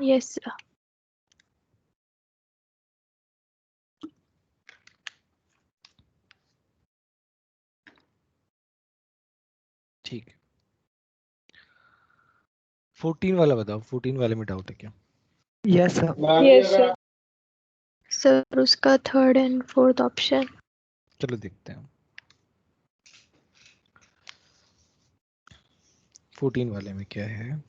Yes sir. ठीक है, 14 वाला बताओ, 14 वाले में डाउट है क्या? Yes sir. Yes sir. Sir उसका थर्ड एंड फोर्थ ऑप्शन। चलो देखते हैं। 14 वाले में क्या है,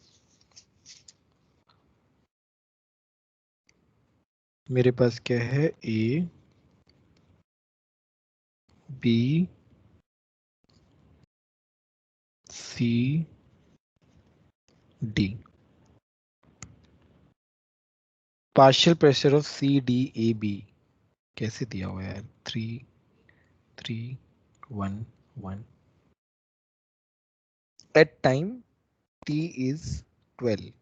मेरे पास क्या है, A B C D, partial pressure of C D A B कैसे दिया हुआ है यार, 3 3 1 1 at time t is 12,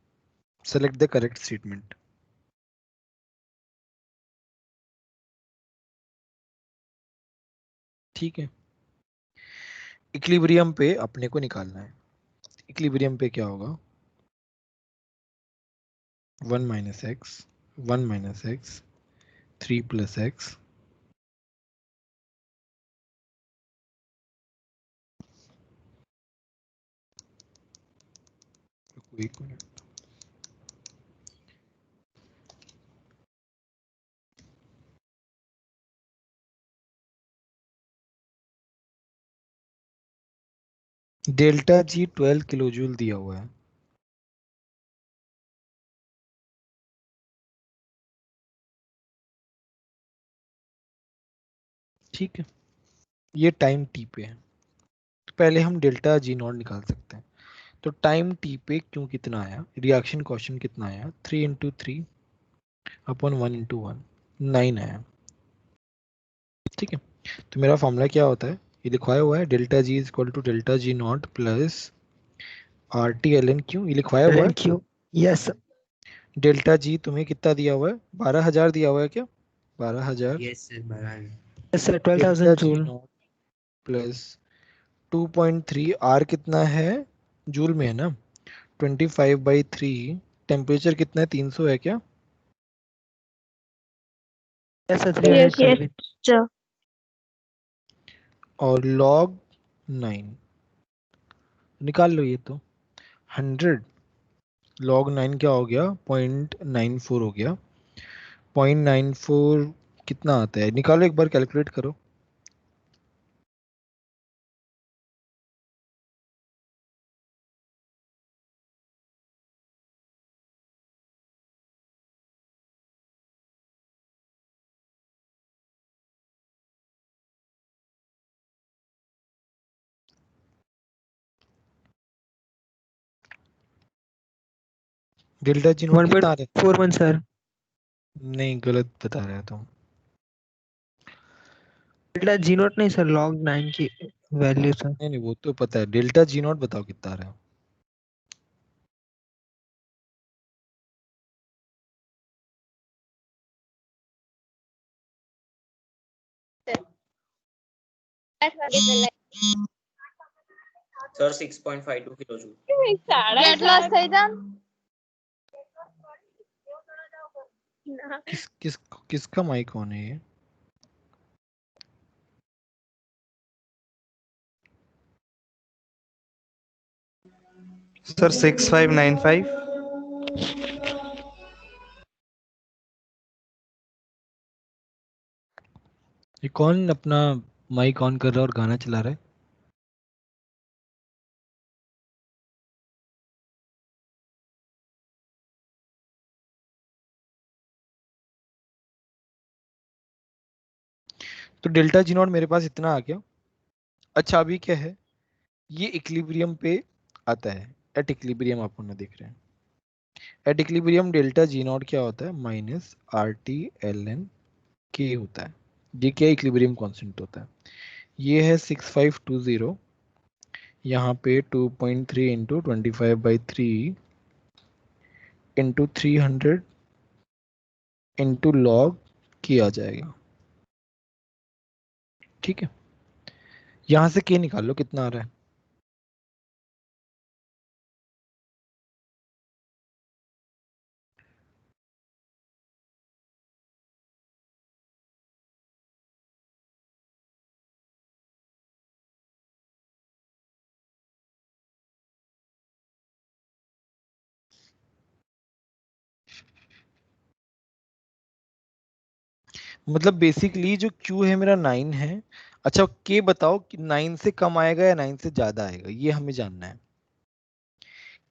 select the correct statement। ठीक है, इक्विलिब्रियम पे अपने को निकालना है। इक्विलिब्रियम पे क्या होगा, 1 minus x, 1 minus x, 3 plus x, एक minute, delta G 12 kilo joule दिया हुआ है। ठीक है, ये टाइम टी पे है, तो पहले हम डेल्टा जी नॉट निकाल सकते हैं। तो टाइम टी पे क्यों कितना आया, रिएक्शन क्वेश्चन कितना आया, 3 इंटू 3 अपॉन 1 इंटू 1, 9 आया। ठीक है, तो मेरा फॉर्मूला क्या होता है, ये लिखवाया हुआ है, delta G is equal to delta G naught plus R T L N Q, ये लिखवाया हुआ है। Q. Yes sir. Delta G तुम्हें कितना दिया हुआ है, 12,000 दिया हुआ है क्या, 12,000। यस सर बराबर। Yes sir, delta 12,000 G joule. Naught plus 2.3, R कितना है जूल में है ना, 25/3, टेम्परेचर कितना है, 300 है क्या, yes sir, yes 300 sir. Kelvin. Sir और लॉग 9 निकाल लो, ये तो 100 लॉग 9 क्या हो गया, 0.94 हो गया। 0.94 कितना आता है, निकालो एक बार, कैलकुलेट करो। डेल्टा जी नॉट कितना आ रहा 1.41 सर। है? नहीं, गलत बता रहे हो तुम। डेल्टा जी नॉट नहीं सर, log 9 की वैल्यू सर। नहीं नहीं, वो तो पता है, डेल्टा जी नॉट बताओ कितना आ रहा है। Sir 6.52 kilo joule. गेट लॉस થઈ જા किसका माइक ऑन है ये? सर 6595। ये कौन अपना माइक ऑन कर रहा है और गाना चला रहा है? तो डेल्टा जी नॉट मेरे पास इतना आ गया। अच्छा, अभी क्या है, ये इक्विलिब्रियम पे आता है। एट इक्विलिब्रियम आप लोग देख रहे हैं। At equilibrium delta G naught क्या होता है? Minus R T L N K होता है। ये क्या इक्विलिब्रियम कांस्टेंट होता है? ये है 6520, यहाँ पे 2.3 इंटू 25/3 इंटू 300 इंटू लॉग किया जाएगा। ठीक है, यहां से के निकाल लो कितना आ रहा है। मतलब बेसिकली जो Q है मेरा 9 है। अच्छा, K बताओ कि 9 से कम आएगा या 9 से ज्यादा आएगा, ये हमें जानना है।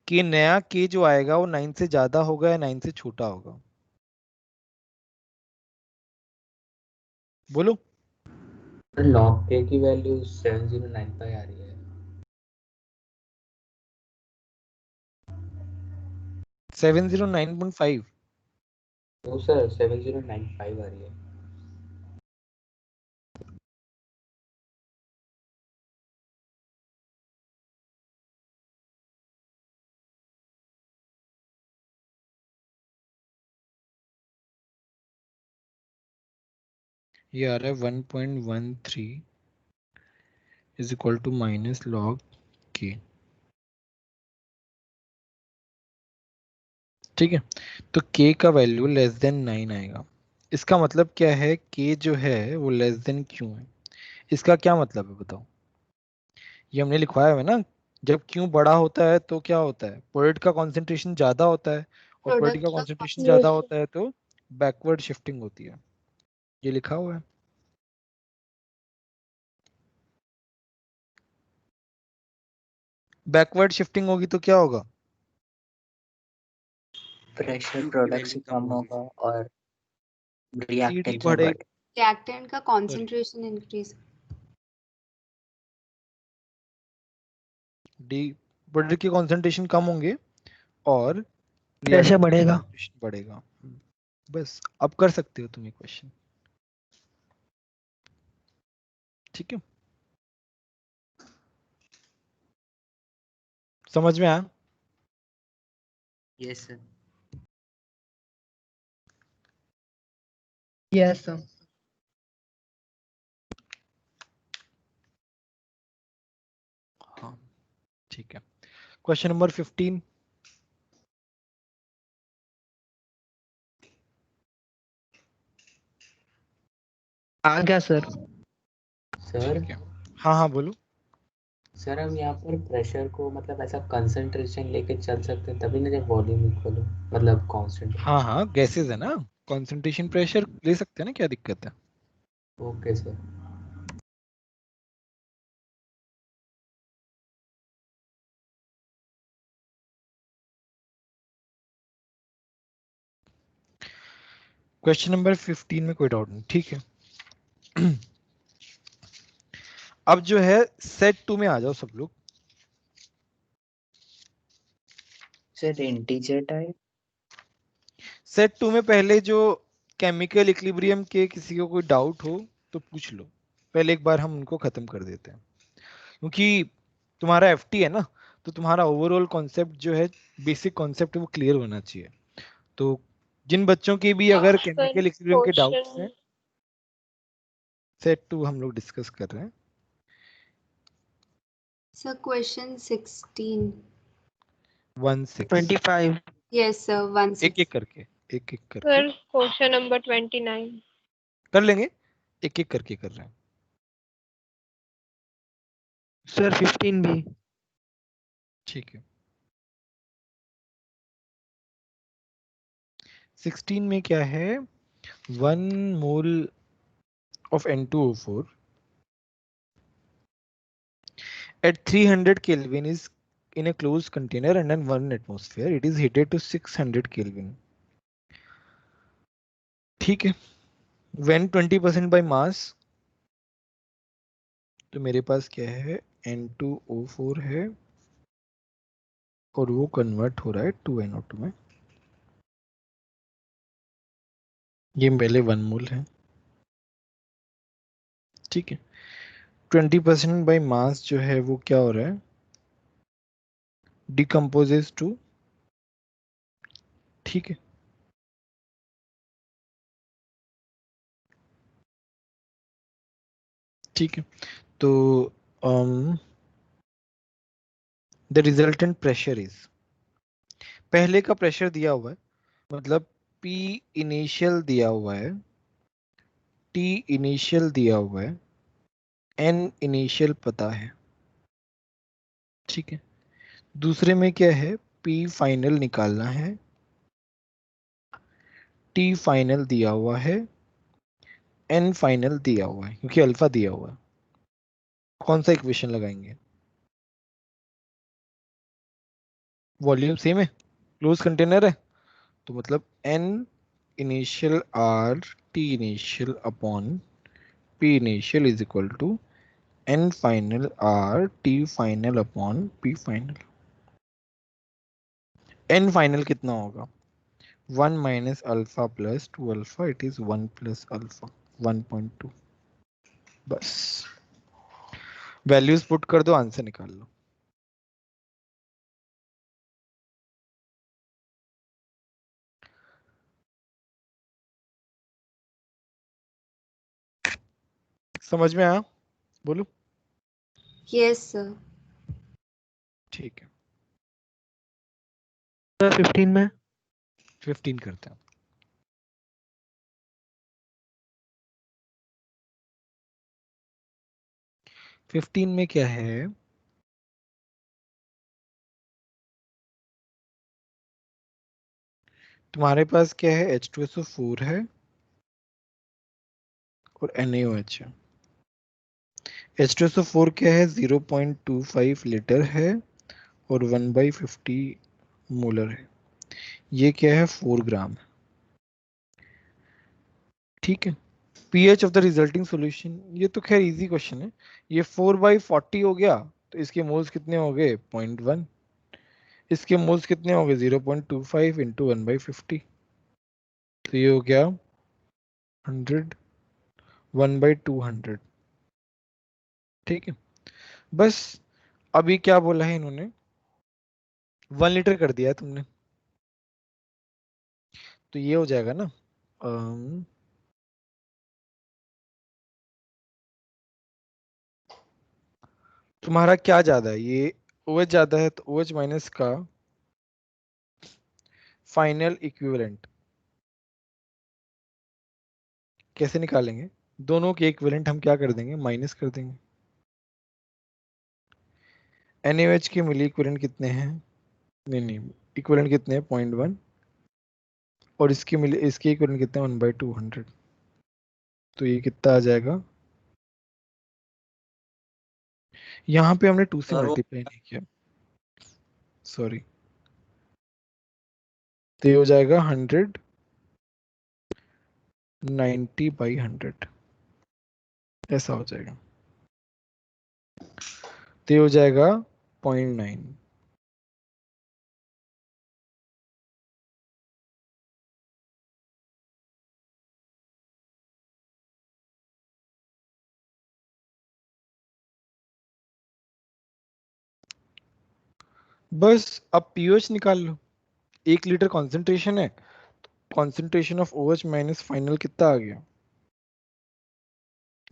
कि नया K जो आएगा वो 9 से ज्यादा होगा या 9 से छोटा होगा? बोलो। लॉग के की वैल्यू 7095 आ रही है। 709.5। तो सर 7095 आ रही है। ये आ रहा है 1.13 is equal to minus log K. ठीक है, तो K का वैल्यू लेस देन 9 आएगा। इसका मतलब क्या है? K जो है वो लेस देन Q है। इसका क्या मतलब है बताओ? ये हमने लिखवाया है ना, जब Q बड़ा होता है तो क्या होता है? प्रोडक्ट का कॉन्सेंट्रेशन ज्यादा होता है, और प्रोडक्ट प्रोडक्ट का का कॉन्सेंट्रेशन ज्यादा यस होता है तो बैकवर्ड शिफ्टिंग होती है। ये लिखा हुआ है। बैकवर्ड शिफ्टिंग होगी तो क्या होगा? प्रेशर प्रोडक्ट से कम होगा और CD रिएक्टेंस में बढ़े, बढ़ रिएक्टेंट का sorry, concentration increase. D product के कॉन्सेंट्रेशन कम होंगे और प्रेशर रिएक्टेंट बढ़ेगा। कॉन्सेंट्रेशन बढ़ेगा। बस, अब कर सकते हो तुम ये क्वेश्चन। ठीक है, समझ में आया? Yes sir. Yes sir. हाँ, ठीक है। Question number 15। आ गया सर। सर ठीक है, हाँ हाँ बोलो। सर हम यहाँ पर प्रेशर को मतलब ऐसा कंसंट्रेशन लेके चल सकते हैं तभी ना जब वॉल्यूम इक्वल हो, मतलब कांस्टेंट हो। हाँ हाँ, गैसेस है ना, कंसंट्रेशन प्रेशर ले सकते हैं ना, क्या दिक्कत है? Okay sir. क्वेश्चन नंबर 15 में कोई डाउट नहीं, ठीक है। अब जो है सेट 2 में आ जाओ सब लोग। Sir integer type. सेट 2 में पहले जो केमिकल इक्विलिब्रियम के किसी को कोई डाउट हो तो पूछ लो, पहले एक बार हम उनको खत्म कर देते हैं, क्योंकि तुम्हारा एफटी है ना, तो तुम्हारा ओवरऑल कॉन्सेप्ट जो है, बेसिक कॉन्सेप्ट है वो क्लियर होना चाहिए। तो जिन बच्चों के भी अगर सर केमिकल इक्विलिब्रियम के डाउट्स क्वेश्चन हैं, सेट 2 हम लोग डिस्कस कर रहे हैं। Sir, question 16. 16 25 Yes, sir, 16. एक एक करके सर क्वेश्चन नंबर 29 कर लेंगे, एक एक करके कर रहे हैं। सर 15 भी। ठीक है। 16 में क्या है, 1 मोल of N2O4 at 300 Kelvin is in a closed container and in 1 atmosphere. It is heated to 600 Kelvin. ठीक है। When 20% by mass, तो मेरे पास क्या है, N2O4 है और वो कन्वर्ट हो रहा है 2NO2 में। ये पहले 1 मोल है, ठीक है। 20% बाई मास जो है वो क्या हो रहा है, डिकम्पोजेस टू, ठीक है। ठीक है, तो द रिजल्टेंट प्रेशर इज, पहले का प्रेशर दिया हुआ है, मतलब P इनिशियल दिया हुआ है, T इनिशियल दिया हुआ है, N इनिशियल पता है, ठीक है। दूसरे में क्या है, P फाइनल निकालना है, T फाइनल दिया हुआ है, N फाइनल दिया हुआ है, क्योंकि अल्फा दिया हुआ है। कौन सा इक्वेशन लगाएंगे, वॉल्यूम सेम है, क्लोज कंटेनर है, तो मतलब N initial R T initial upon P initial is equal to N final R T final upon P final. N final कितना होगा, 1 minus alpha plus 2 alpha, it is 1 plus alpha 1.2। बस वैल्यूज पुट कर दो, आंसर निकाल लो। समझ में आया, बोलो। Yes, sir. ठीक है, सर 15 में 15 करते हैं। फिफ्टीन में क्या है, तुम्हारे पास क्या है, H2SO4 है और NaOH है। H2SO4 क्या है, 0.25 लीटर है और 1/50 मोलर है। ये क्या है, 4 ग्राम, ठीक है। pH of the resulting solution, ये तो खैर इजी क्वेश्चन है। ये 4/40 हो गया, तो इसके मोल्स कितने हो गए, 0.1। इसके मोल्स कितने हो गए, 0.25 इंटू 1/50, तो ये हो गया 100, 1/200, ठीक है। बस अभी क्या बोला है इन्होंने, 1 लीटर कर दिया है तुमने, तो ये हो जाएगा ना, तुम्हारा क्या ज्यादा है, ये OH ज्यादा है, तो OH माइनस का फाइनल इक्विवेलेंट कैसे निकालेंगे, दोनों के इक्विवेलेंट हम क्या कर देंगे, माइनस कर देंगे। NaOH के मिली इक्विवेलेंट कितने हैं, नहीं इक्विवेलेंट कितने हैं, 0.1, और इसके मिली, इसके इक्विवेलेंट कितने हैं, 1/200, तो ये कितना आ जाएगा, यहाँ पे हमने 2 से मल्टीप्लाई नहीं किया, सॉरी, तो ये हो जाएगा 100 90/100, ऐसा हो जाएगा, तो ये हो जाएगा 0.9। बस अब पीओएच निकाल लो। 1 लीटर कॉन्सेंट्रेशन है, concentration of OH minus final कितना आ गया?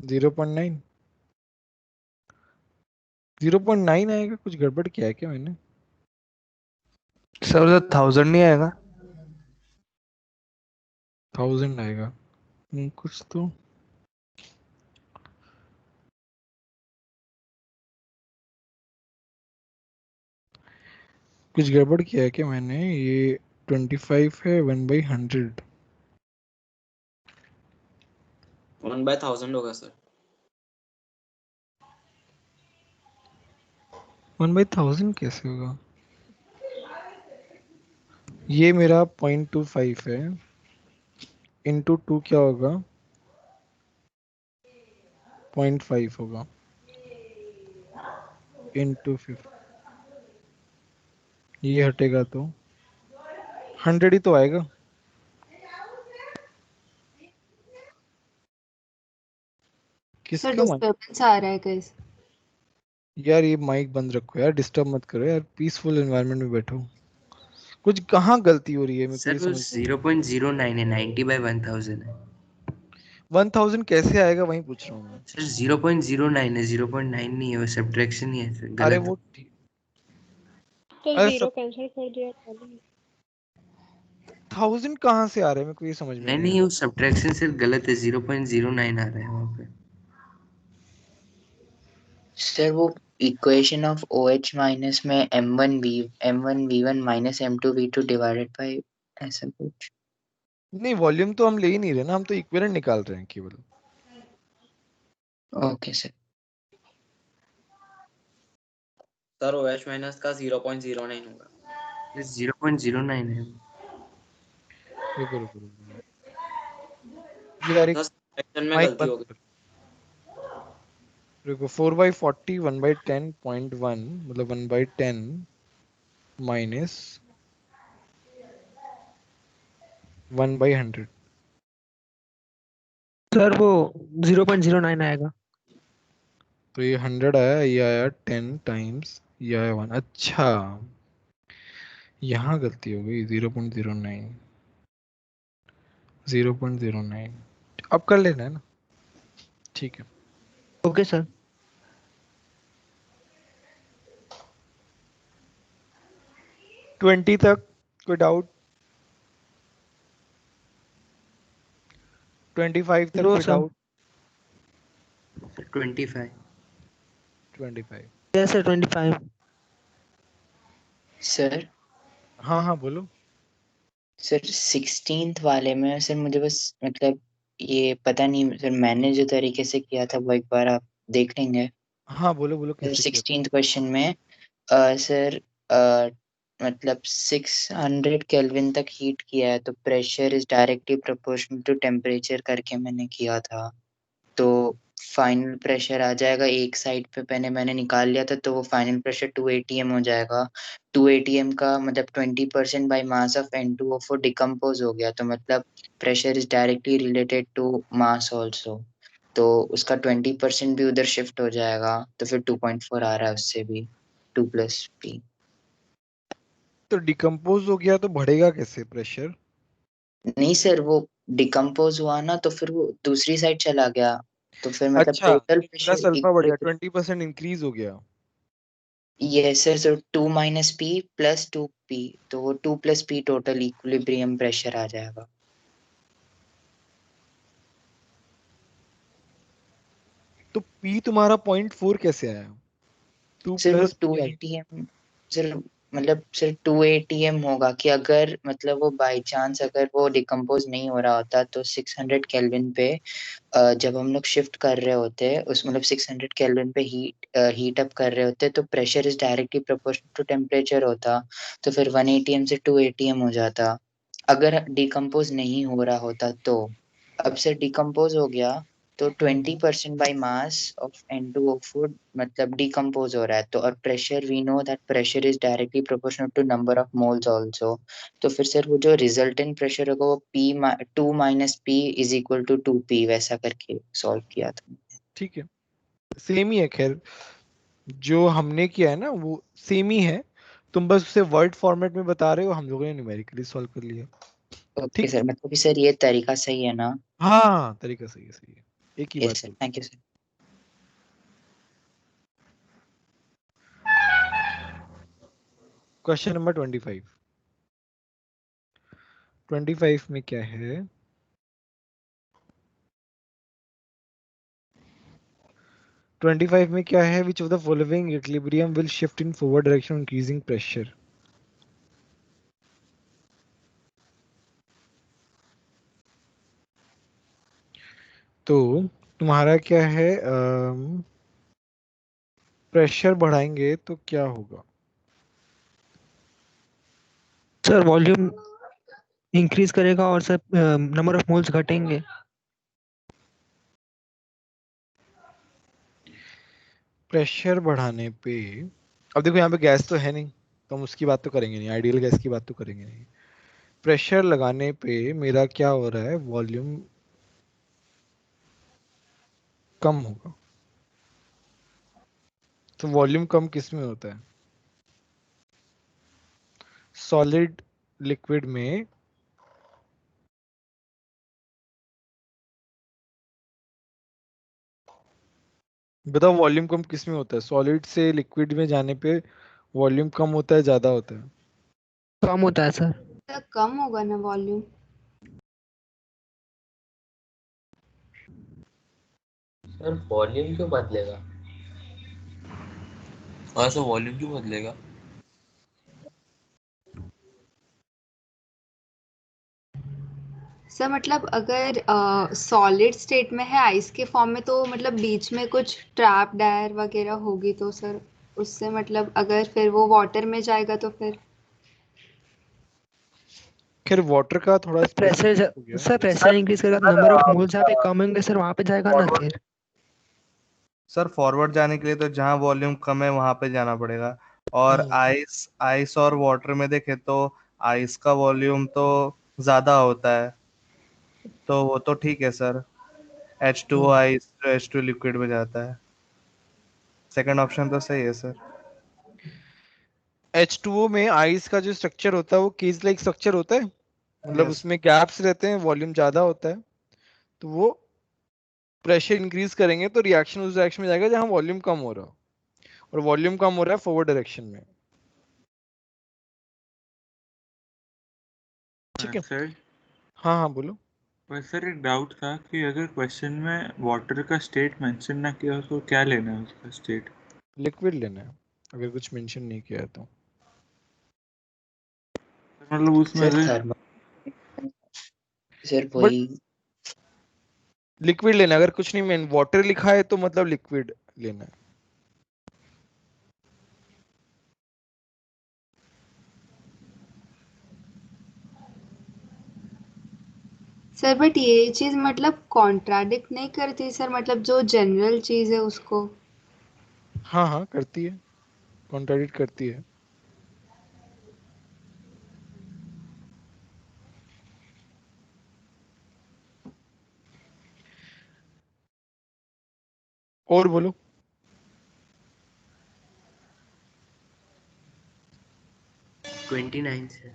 0.9। 0.9 आएगा। कुछ गड़बड़ किया है क्या मैंने? सर 1000 नहीं आएगा? 1000 आएगा। कुछ तो कुछ गड़बड़ किया है क्या मैंने? ये 25 है 1/100। 1/1000 होगा सर। 1/1000 कैसे होगा? ये मेरा 0.25 है, इंटू 2 क्या होगा? 0.5 होगा, इंटू 50। ये हटेगा तो 100 ही तो आएगा। सर किसका माइक? डिस्टर्बेंस आ रहा है गाइस। यार ये माइक बंद रखो यार, डिस्टर्ब मत करो यार, पीसफुल एनवायरनमेंट में बैठो। कुछ कहाँ गलती हो रही है मेरे को सर ये वो समझ। 0.09 है, 90/1000 है। 1000 कैसे आएगा वही पूछ रहा हूँ मैं। सर 0.09 है, 0.9 नहीं है, वो सब्ट्रैक्शन ही है सर, अरे गलत। वो तो अरे जीरो कैंसिल कर दिया पहले। 1000 कहाँ से आ रहे हैं मेरे को ये समझ में नहीं नहीं नहीं, आया। वो सब्ट्रैक्शन सर गलत है, 0.09 आ रहा है वहाँ पे। सर वो इक्वेशन ऑफ OH माइनस में M1V1 minus M2V2 divided by ऐसा कुछ। नहीं, वॉल्यूम तो हम ले ही नहीं रहे ना, हम तो इक्विवेलेंट निकाल रहे हैं केवल। Okay sir. Sir OH minus का 0.09 होगा। 0.09 है। रुको रुको रुको यार, एक सर सब्ट्रैक्शन में माइक गलती बंद हो गई। कर। रुको, 4/40 1/10.1 मतलब 1/10 माइनस 1/100। सर वो 0.09 आएगा। तो ये 100 आया, ये आया 10 टाइम्स, ये आया 1। अच्छा, यहाँ गलती हो गई। 0.09 0.09 अब कर लेना है ना? ठीक है। Okay sir. 20 तक कोई डाउट? 25 तक नो कोई sir. Doubt? 25। 25। Yes sir 25। Sir हाँ हाँ बोलो। सर 16th वाले में सर मुझे बस मतलब ये पता नहीं सर, मैंने जो तरीके से किया था वो एक बार आप देख लेंगे। हाँ बोलो बोलो, सर कैसे किया? 16th क्वेश्चन में सर मतलब 600 केल्विन तक हीट किया है तो pressure is directly proportional to temperature करके मैंने किया था। तो फाइनल प्रेशर आ जाएगा एक साइड पे, मैंने निकाल लिया था, तो वो फाइनल प्रेशर 2 atm हो जाएगा। 2 atm का मतलब 20% by mass of N2O4 decompose हो गया, तो मतलब pressure is directly related to mass also, तो उसका 20% भी उधर शिफ्ट हो जाएगा, तो फिर 2.4 आ रहा है उससे भी 2 + P। तो डिकम्पोज हो गया तो बढ़ेगा कैसे प्रेशर? नहीं सर, वो डिकम्पोज हुआ ना तो फिर वो दूसरी साइड चला गया, तो फिर मतलब अच्छा, टोटल प्लस प्रेशर अल्फा बढ़ गया, 20% इंक्रीज हो गया। यस सर, सो 2 - P + 2P, तो वो 2 + P टोटल इक्विलिब्रियम प्रेशर आ जाएगा। तो P तुम्हारा 0.4 कैसे आया? 2 सर वो प्लस 2 P। atm सर, मतलब सर 2 atm होगा कि अगर मतलब वो बाय चांस अगर वो डिकम्पोज नहीं हो रहा होता तो 600 केल्विन पे जब हम लोग शिफ्ट कर रहे होते उस मतलब 600 केल्विन पे हीट अप कर रहे होते तो pressure is directly proportional to temperature होता, तो फिर 1 atm से 2 atm हो जाता अगर डिकम्पोज नहीं हो रहा होता तो। अब से डिकम्पोज हो गया तो 20% बाई मास ऑफ N2O4 मतलब डिकम्पोज हो रहा है, तो और pressure we know that pressure is directly proportional to number of moles also, तो फिर सर वो जो रिजल्टेंट प्रेशर होगा वो 2 - P = 2P वैसा करके सॉल्व किया था। ठीक है, सेम ही है। खैर जो हमने किया है ना वो सेम ही है, तुम बस उसे वर्ड फॉर्मेट में बता रहे हो, हम लोगों ने न्यूमेरिकली सॉल्व कर लिया। ओके ठीक। सर, मतलब कि सर ये तरीका सही है ना? हाँ तरीका सही है, सही है। एक ही यस बात सर, बोल। Thank you sir. Question number 25। 25 में क्या है? ट्वेंटी फाइव में क्या है? Which of the following equilibrium will shift in forward direction increasing pressure. तो तुम्हारा क्या है? प्रेशर बढ़ाएंगे तो क्या होगा? सर वॉल्यूम इंक्रीज करेगा और सर नंबर ऑफ मोल्स घटेंगे। प्रेशर बढ़ाने पे, अब देखो यहाँ पे गैस तो है नहीं, तो हम उसकी बात तो करेंगे नहीं, आइडियल गैस की बात तो करेंगे नहीं। प्रेशर लगाने पे मेरा क्या हो रहा है? वॉल्यूम कम होगा। तो वॉल्यूम कम किस में होता है? सॉलिड, लिक्विड में। बताओ वॉल्यूम कम किस में होता है? सॉलिड से लिक्विड में जाने पे वॉल्यूम कम होता है, ज्यादा होता है? कम होता है सर। तो कम होगा ना वॉल्यूम। सर वॉल्यूम क्यों बदलेगा? हाँ सर, वॉल्यूम क्यों बदलेगा? सर मतलब अगर सॉलिड स्टेट में है आइस के फॉर्म में, तो मतलब बीच में कुछ ट्रैप्ड एयर वगैरह होगी, तो सर उससे मतलब अगर फिर वो वाटर में जाएगा तो फिर खैर वाटर का थोड़ा प्रेशर स्पेसिफिक हो गया। सर प्रेशर इंक्रीज करेगा तो नंबर ऑफ मोल्स जहाँ पे कम होंगे सर वहाँ पे जाएगा ना फिर। सर फॉरवर्ड जाने के लिए तो जहाँ वॉल्यूम कम है वहां पे जाना पड़ेगा। और आइस आइस और वाटर में देखे तो आइस का वॉल्यूम तो ज्यादा होता है, तो वो तो ठीक है सर। H2O आइस तो H2 लिक्विड में जाता है। सेकंड ऑप्शन तो सही है सर। H2O में आइस का जो स्ट्रक्चर होता है वो केज लाइक स्ट्रक्चर होता है, मतलब Yes. उसमें गैप्स रहते हैं, वॉल्यूम ज्यादा होता है। तो वो प्रेशर इंक्रीज करेंगे तो रिएक्शन उस डायरेक्शन में जाएगा जहां वॉल्यूम कम हो रहा हो, और वॉल्यूम कम हो रहा है फॉरवर्ड डायरेक्शन में। ठीक है। सर हाँ हाँ बोलो। पर सर एक डाउट था कि अगर क्वेश्चन में वाटर का स्टेट मेंशन ना किया हो तो क्या लेना है उसका स्टेट? लिक्विड लेना है, अगर कुछ मेंशन नहीं किया है तो। मतलब उसमें सर अगर थर्मल सर बट वही। लिक्विड लेना है, अगर कुछ नहीं मेन वाटर लिखा है तो मतलब लिक्विड लेना है। सर बट ये चीज मतलब कॉन्ट्राडिक्ट नहीं करती सर, मतलब जो जनरल चीज है उसको। हाँ हाँ करती है, कॉन्ट्राडिक्ट करती है। और बोलो। 29 सर।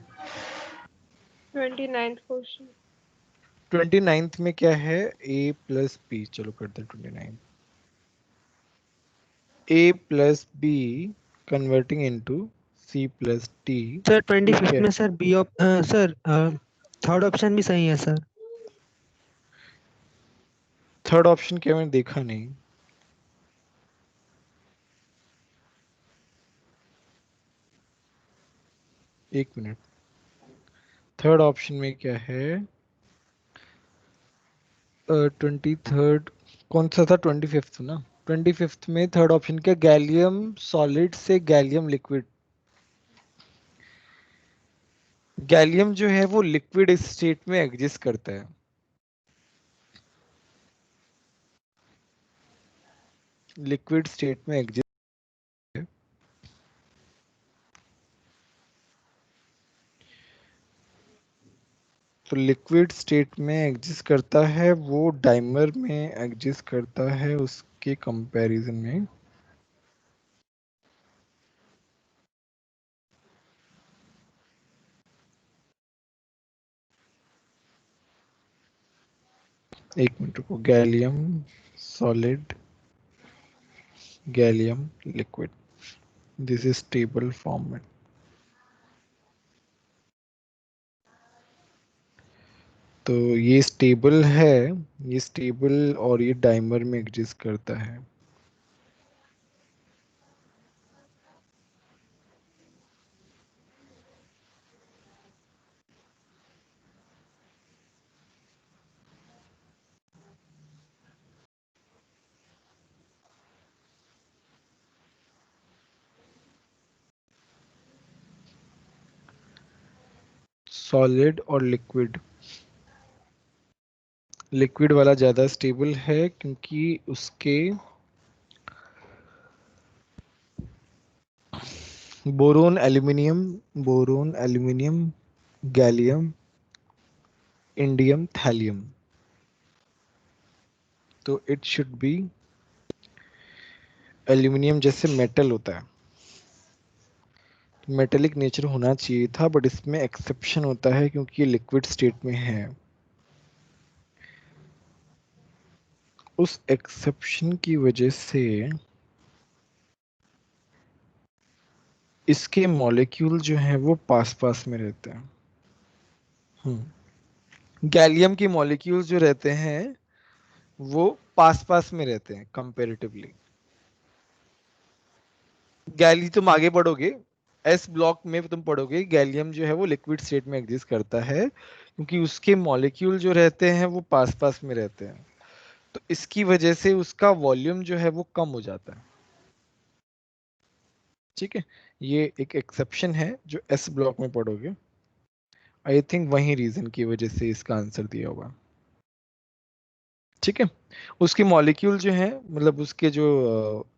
29th question. 29th में क्या है? A प्लस बी, चलो करते हैं 29। A plus B converting into C plus T. Sir ये 25 क्या में है? सर सर थर्ड ऑप्शन भी सही है सर। थर्ड ऑप्शन क्या, मैंने देखा नहीं। एक मिनट। थर्ड ऑप्शन में क्या है? 23rd कौन सा था? 25th ना? 25th में थर्ड ऑप्शन क्या? गैलियम सॉलिड से गैलियम लिक्विड। गैलियम जो है वो लिक्विड स्टेट में एग्जिस्ट करता है। लिक्विड स्टेट में एग्जिस्ट, तो लिक्विड स्टेट में एग्जिस्ट करता है वो, डाइमर में एग्जिस्ट करता है उसके कंपैरिजन में। एक मिनट रुको, gallium solid, gallium liquid, this is stable form में। तो ये स्टेबल है, ये स्टेबल और ये डाइमर में एग्जिस्ट करता है। सॉलिड और लिक्विड, लिक्विड वाला ज़्यादा स्टेबल है क्योंकि उसके boron aluminium, boron aluminium, gallium, indium, thallium, तो इट शुड बी एल्यूमिनियम जैसे मेटल होता है, मेटेलिक नेचर होना चाहिए था, बट इसमें एक्सेप्शन होता है क्योंकि ये लिक्विड स्टेट में है। उस एक्सेप्शन की वजह से इसके मॉलिक्यूल जो हैं वो पास पास में रहते हैं। गैलियम के मॉलिक्यूल्स जो रहते हैं वो पास पास में रहते हैं कंपैरेटिवली। गैली तुम आगे पढ़ोगे, एस ब्लॉक में तुम पढ़ोगे गैलियम जो है वो लिक्विड स्टेट में एग्जिस्ट करता है क्योंकि उसके मॉलिक्यूल जो रहते हैं वो पास पास में रहते हैं, तो इसकी वजह से उसका वॉल्यूम जो है वो कम हो जाता है। ठीक है, ये एक एक्सेप्शन है जो एस ब्लॉक में पढ़ोगे। आई थिंक वही रीजन की वजह से इसका आंसर दिया होगा। ठीक है, उसके मॉलिक्यूल जो हैं मतलब उसके जो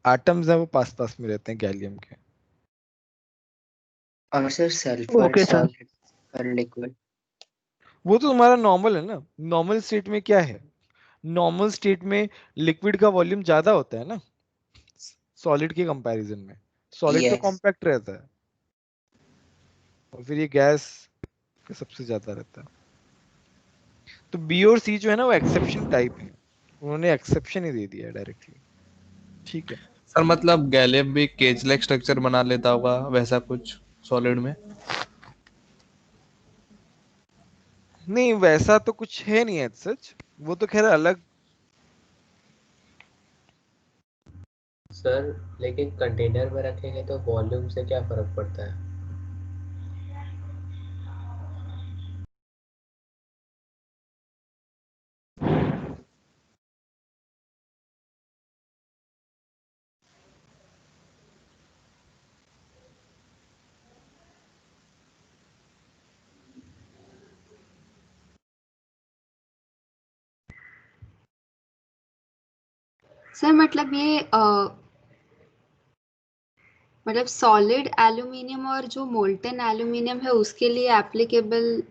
एटम्स हैं वो पास पास में रहते हैं गैलियम के। और sir sulphur okay sir. Solid और लिक्विड। वो तो तुम्हारा नॉर्मल है ना, नॉर्मल स्टेट में क्या है, नॉर्मल स्टेट में लिक्विड का वॉल्यूम ज्यादा होता है ना सॉलिड के कंपैरिजन में। सॉलिड तो यस। कॉम्पैक्ट रहता है और फिर ये गैस का सबसे ज्यादा रहता है। तो बी और सी जो है ना वो एक्सेप्शन टाइप है, उन्होंने एक्सेप्शन ही दे दिया है डायरेक्टली। ठीक है, सर मतलब गैलियम भी केज लाइक स्ट्रक्चर बना लेता होगा वैसा कुछ सॉलिड में। नहीं वैसा तो कुछ है नहीं है सच, वो तो खैर अलग। सर लेकिन कंटेनर में रखेंगे तो वॉल्यूम से क्या फर्क पड़ता है? सर मतलब ये मतलब सॉलिड एल्यूमिनियम और जो मोल्टन एल्यूमिनियम है उसके लिए एप्लीकेबल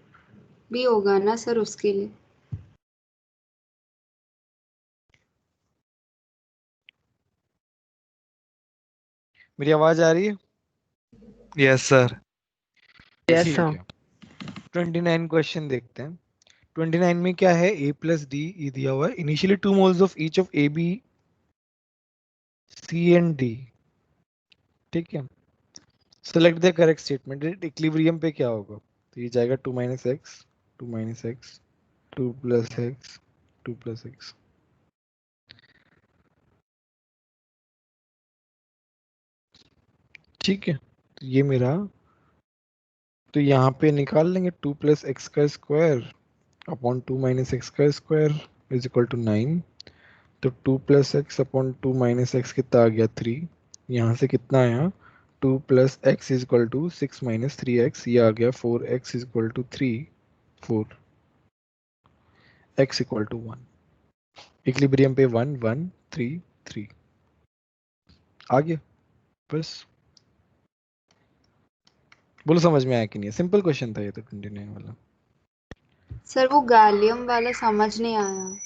भी होगा ना सर उसके लिए? मेरी आवाज आ रही है? Yes sir. यस ठीक सर। है, 29 क्वेश्चन देखते हैं। 29 में क्या है, a प्लस डी ई दिया हुआ है, initially 2 moles of each of A B C and D. ठीक है, select the correct statement, equilibrium पे क्या होगा, तो ये जाएगा 2 minus X, 2 minus X, 2 plus X, 2 plus X. ठीक है, तो ये मेरा, तो यहाँ पे निकाल लेंगे 2 प्लस एक्स का स्क्वायर अपॉन 2 माइनस एक्स का स्क्वायर इज इक्वल टू 9। तो 2 plus X upon 2 minus X कितना आ गया 3, यहाँ से कितना आया 2 plus X is equal to 6 minus 3x, ये आ गया 4x is equal to 3, 4 x equal to 1। Equilibrium पे 1 1 3 3 आ गया बस। बोलो समझ में आया कि नहीं, सिंपल क्वेश्चन था ये तो 29 वाला। सर वो गैलियम वाला समझ नहीं आया।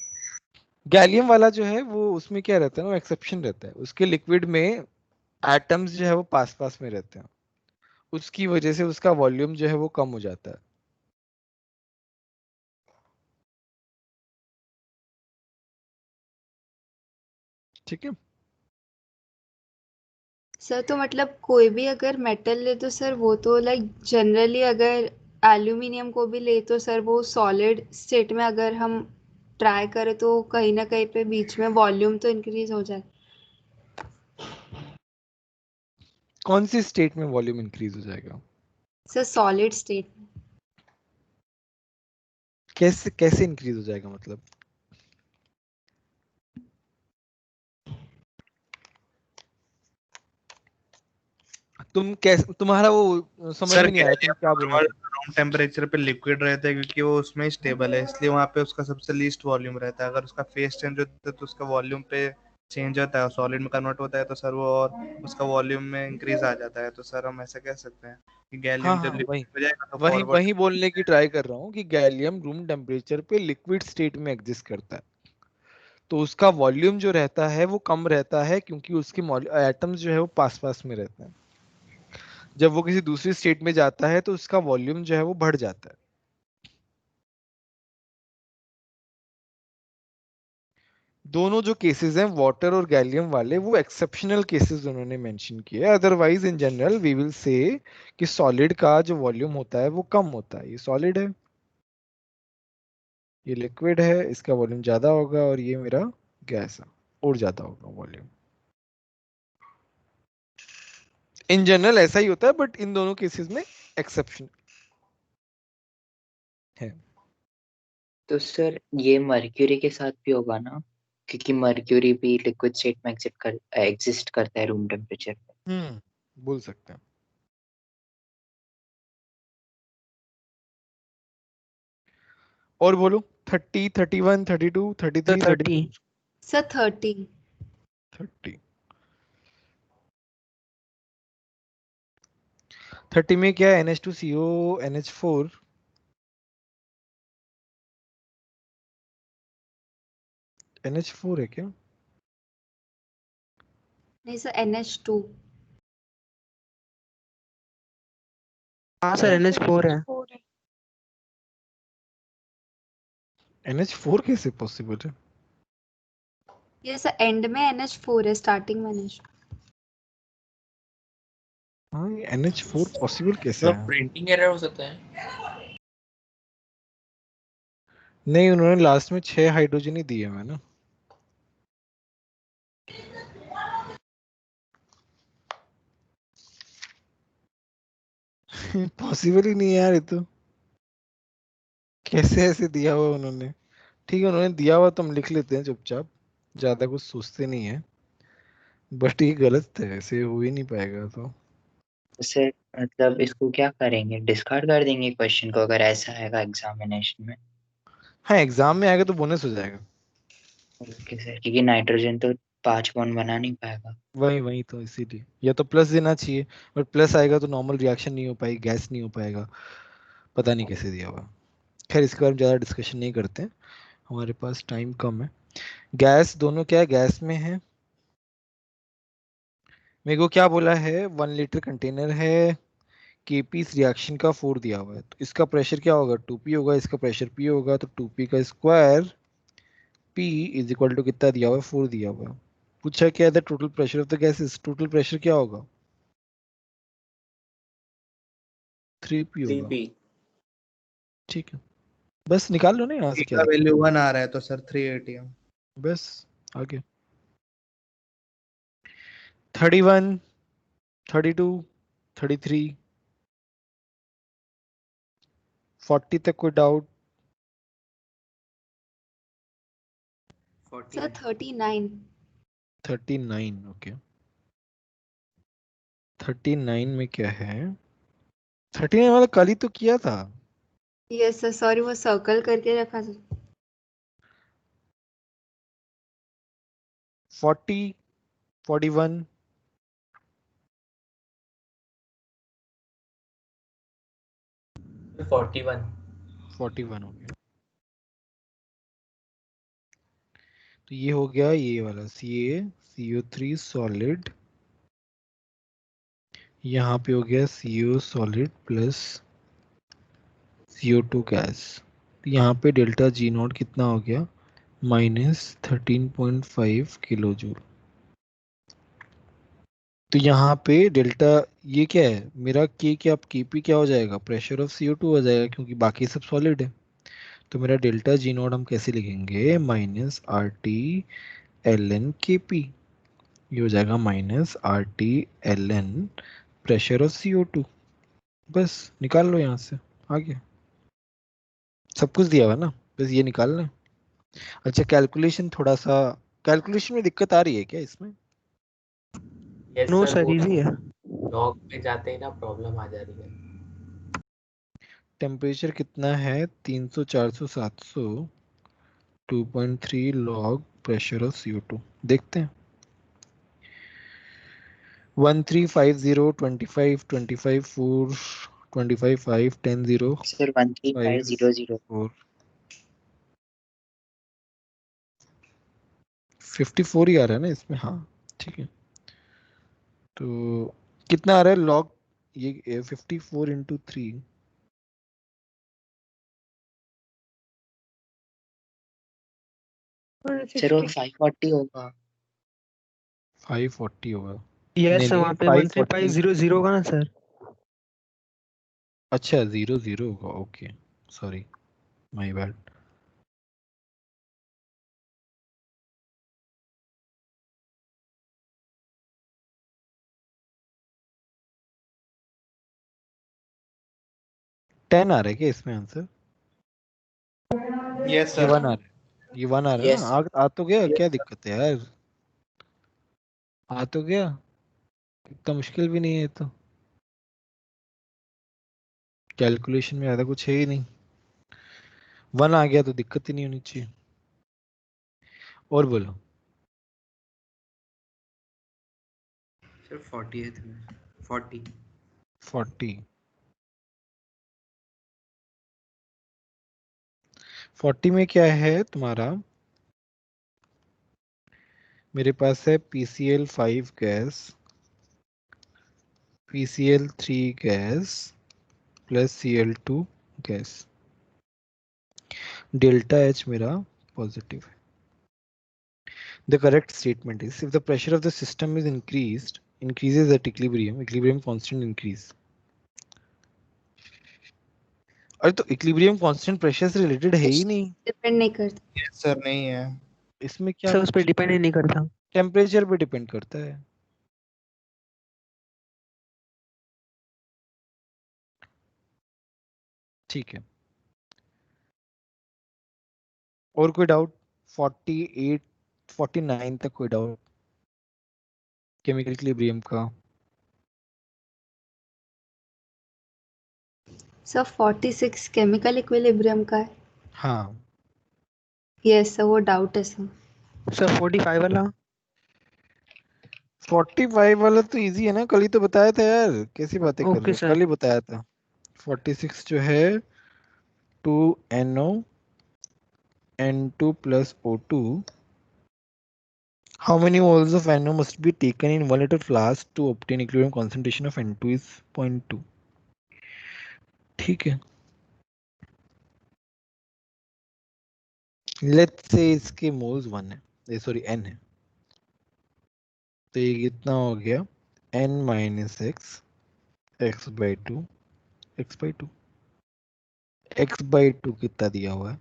गैलियम वाला जो है वो उसमें क्या रहता है ना, वो एक्सेप्शन रहता है, उसके लिक्विड में एटम्स जो है वो पास पास में रहते हैं, उसकी वजह से उसका वॉल्यूम जो है वो कम हो जाता है। ठीक है। सर तो मतलब कोई भी अगर मेटल ले तो सर वो तो लाइक जनरली अगर एल्यूमिनियम को भी ले तो सर वो सॉलिड स्टेट में अगर हम ट्राई करें तो कहीं ना कहीं पे बीच में वॉल्यूम तो इंक्रीज हो जाए। कौन सी स्टेट में वॉल्यूम इंक्रीज हो जाएगा? सर सॉलिड स्टेट में। कैसे कैसे इंक्रीज हो जाएगा मतलब? तुम कैसे, तुम्हारा वो समझ सर में नहीं आया, तुम क्या बोलना नॉर्मल चाहते रूम टेम्परेचर पे लिक्विड रहता है क्योंकि वो उसमें स्टेबल है, इसलिए वहाँ पे उसका सबसे लीस्ट वॉल्यूम रहता है। अगर उसका फेस चेंज होता है तो उसका वॉल्यूम पे चेंज होता है, सॉलिड में कन्वर्ट होता है तो सर वो और उसका वॉल्यूम में इंक्रीज आ जाता है। तो सर हम ऐसा कह सकते हैं कि हो? हाँ गैलियम जब हाँ, वही लिक्विड हो जाएगा तो वही फॉरवर्ड। वही बोलने की ट्राई कर रहा हूँ कि गैलियम रूम टेम्परेचर पे लिक्विड स्टेट में एग्जिस्ट करता है, तो उसका वॉल्यूम जो रहता है वो कम रहता है क्योंकि उसके एटम्स जो है वो पास पास में रहते हैं। जब वो किसी दूसरी स्टेट में जाता है तो उसका वॉल्यूम जो है वो बढ़ जाता है। दोनों जो केसेस हैं वाटर और गैलियम वाले, वो एक्सेप्शनल केसेस उन्होंने मेंशन किए। Otherwise in general we will say कि सॉलिड का जो वॉल्यूम होता है वो कम होता है। ये सॉलिड है, ये लिक्विड है, इसका वॉल्यूम ज्यादा होगा, और ये मेरा गैस है, और ज्यादा होगा वॉल्यूम। इन जनरल ऐसा ही होता है, बट इन दोनों केसेस में एक्सेप्शन है। तो सर ये मर्क्यूरी के साथ भी होगा ना, क्योंकि मर्क्यूरी भी लिक्विड स्टेट में एग्जिस्ट करता है रूम टेम्परेचर पे। बोल सकते हैं। और बोलो 30, 31, 32, सर 33, 30। 34, सर 30। 30। 30 में क्या है? NH2CO NH4। NH4 है क्या? नहीं सर NH2। हाँ सर NH4 है। NH4 कैसे पॉसिबल है? ये सर एंड में NH4 है, स्टार्टिंग में NH2। हाँ, ये NH4 पॉसिबल कैसे तो है? प्रिंटिंग एरर हो सकता है। नहीं, उन्होंने लास्ट में 6 हाइड्रोजन ही दिए हुए ना। पॉसिबल ही नहीं है यार, ये तो कैसे ऐसे दिया हुआ उन्होंने। ठीक है, उन्होंने दिया हुआ तो हम लिख लेते हैं चुपचाप, ज्यादा कुछ सोचते नहीं है, बट ये गलत है, ऐसे हो ही नहीं पाएगा। तो सर मतलब इसको क्या करेंगे, डिस्कार्ड कर देंगे क्वेश्चन को अगर ऐसा आएगा एग्जामिनेशन में? हाँ, एग्जाम में आएगा तो बोनस हो जाएगा। ओके सर, क्योंकि नाइट्रोजन तो 5 बॉन्ड बना नहीं पाएगा। वही वही तो इसीलिए या तो प्लस देना चाहिए, बट प्लस आएगा तो नॉर्मल रिएक्शन नहीं हो पाएगी, गैस नहीं हो पाएगा। पता नहीं कैसे दिया हुआ। खैर, इसके बारे में ज़्यादा डिस्कशन नहीं करते हैं, हमारे पास टाइम कम है। गैस दोनों क्या है? गैस में है। मेरे को क्या बोला है? 1 लीटर कंटेनर है, केपी इस रिएक्शन का 4 दिया हुआ है, तो इसका प्रेशर क्या होगा? 2p होगा, इसका प्रेशर p होगा, तो 2p का square p is equal to कितना दिया हुआ है? 4 दिया हुआ है। पूछा क्या है? The total pressure of the gases. Total pressure क्या होगा? 3p होगा। 3p। ठीक है, बस निकाल लो ना यहाँ से P क्या का दिक्कत वैल्यू 1 आ रहा है तो सर 3 ATM। है। बस आगे 31, 32, 33, 40 तक कोई डाउट? सर 39। 39, ओके। 39 में क्या है? 39 वाला कल ही तो किया था। यस सर, सॉरी वो सर्कल करके रखा सर। 40, 41, 41। 41 हो गया। तो ये हो गया ये वाला CaCO3 सॉलिड, यहाँ पे हो गया CO solid plus CO2 gas. तो यहाँ पे डेल्टा G नॉट कितना हो गया? -13.5 किलो जूल। तो यहाँ पे डेल्टा ये क्या है मेरा के क्या केपी क्या हो जाएगा, प्रेशर ऑफ CO2 हो जाएगा क्योंकि बाकी सब सॉलिड है। तो मेरा डेल्टा जी नॉट हम कैसे लिखेंगे, minus R T L N K P. ये हो जाएगा minus R T L N pressure of CO2। बस निकाल लो यहाँ से, आ गया, सब कुछ दिया हुआ ना, बस ये निकालना है। अच्छा कैलकुलेशन थोड़ा सा, कैलकुलेशन में दिक्कत आ रही है क्या इसमें? यस नो सर, सर वो इजी है। लॉग पे जाते ही ना प्रॉब्लम आ जा रही है। टेम्परेचर कितना है, 300 400 700 2.3 लॉग प्रेशर ऑफ CO2 देखते हैं। 1350 25 25 4 25 5 10 0 सर 5 13500 4 54 ही आ रहा है ना इसमें, हाँ ठीक है। तो कितना आ रहा है लॉग, ये 54 इंटू 3, सर वो 540 होगा। 540 होगा। यस नहीं सर, नहीं वहाँ पे 540, 13500 होगा ना सर। अच्छा 00 होगा, okay sorry my bad. Ten आ रहा है क्या इसमें आंसर? यस ये सर। 1 आ रहा है, ये 1 आ रहा है यस ना, आ तो गया, क्या दिक्कत है यार, आ तो गया, इतना मुश्किल भी नहीं है ये तो, कैलकुलेशन में ज़्यादा कुछ है ही नहीं, 1 आ गया तो दिक्कत ही नहीं होनी चाहिए। और बोलो। सर 48 में 40 40 40 में क्या है तुम्हारा, मेरे पास है PCl5 gas, PCl3 gas plus Cl2 gas, delta H मेरा पॉजिटिव है। The correct statement is if the pressure of the system is increases at equilibrium constant increase। अरे तो इक्विलिब्रियम कांस्टेंट प्रेशर से रिलेटेड है ही नहीं, डिपेंड नहीं करता। यस सर, नहीं है। इसमें क्या सर उस पर डिपेंड ही नहीं करता। टेम्परेचर पे डिपेंड करता है। ठीक है, और कोई डाउट? 48 49 तक कोई डाउट केमिकल इक्विलिब्रियम का? सर 46 केमिकल इक्विलिब्रियम का है। हाँ यस सर, वो डाउट है सर। सर 45 वाला। 45 वाला तो इजी है ना, कल ही तो बताया था यार, कैसी बातें कर रहे ओके हो, सर। कल ही बताया था। 46 जो है 2NO N2 plus O2, how many moles of NO must be taken in 1 liter flask to obtain equilibrium concentration of N2 is 0.2। ठीक है, लेट्स से इसके मोल्स 1 है, सॉरी N है, तो ये कितना हो गया, N minus x x by 2 x by 2 x by 2 कितना दिया हुआ है,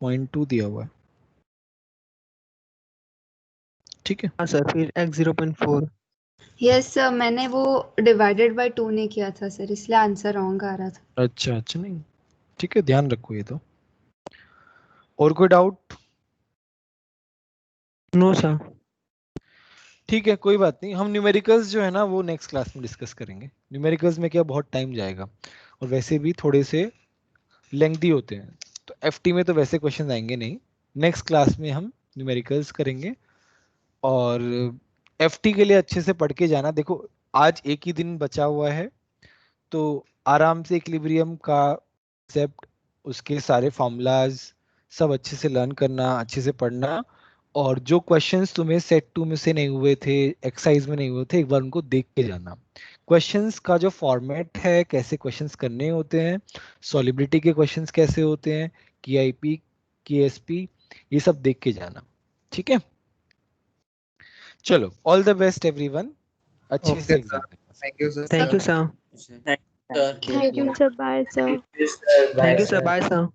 0.2 दिया हुआ है। ठीक है, हाँ सर, फिर x 0.4। यस सर, मैंने वो डिवाइडेड बाय 2 नहीं किया था सर, इसलिए आंसर रॉन्ग आ रहा था। अच्छा अच्छा, नहीं ठीक है, ध्यान रखो ये तो। और कोई डाउट? No sir. ठीक है कोई बात नहीं, हम न्यूमेरिकल्स जो है ना वो नेक्स्ट क्लास में डिस्कस करेंगे। न्यूमेरिकल्स में क्या बहुत टाइम जाएगा, और वैसे भी थोड़े से लेंथी होते हैं, तो एफटी में तो वैसे क्वेश्चन आएंगे नहीं, नेक्स्ट क्लास में हम न्यूमेरिकल्स करेंगे। और एफटी के लिए अच्छे से पढ़ के जाना, देखो आज एक ही दिन बचा हुआ है, तो आराम से इक्विलिब्रियम का कॉन्सेप्ट, उसके सारे फार्मूलाज सब अच्छे से लर्न करना, अच्छे से पढ़ना, और जो क्वेश्चंस तुम्हें सेट 2 में से नहीं हुए थे, एक्सरसाइज में नहीं हुए थे, एक बार उनको देख के जाना। क्वेश्चंस का जो फॉर्मेट है, कैसे क्वेश्चंस करने होते हैं, सॉलिबिलिटी के क्वेश्चंस कैसे होते हैं, KIP KSP, ये सब देख के जाना। ठीक है, चलो ऑल द बेस्ट एवरीवन। अच्छी ओके से सर, एग्जाम देना। Thank you sir. Thank you sir. Sir Thank you, sir. Bye, sir. Thank you sir, bye sir.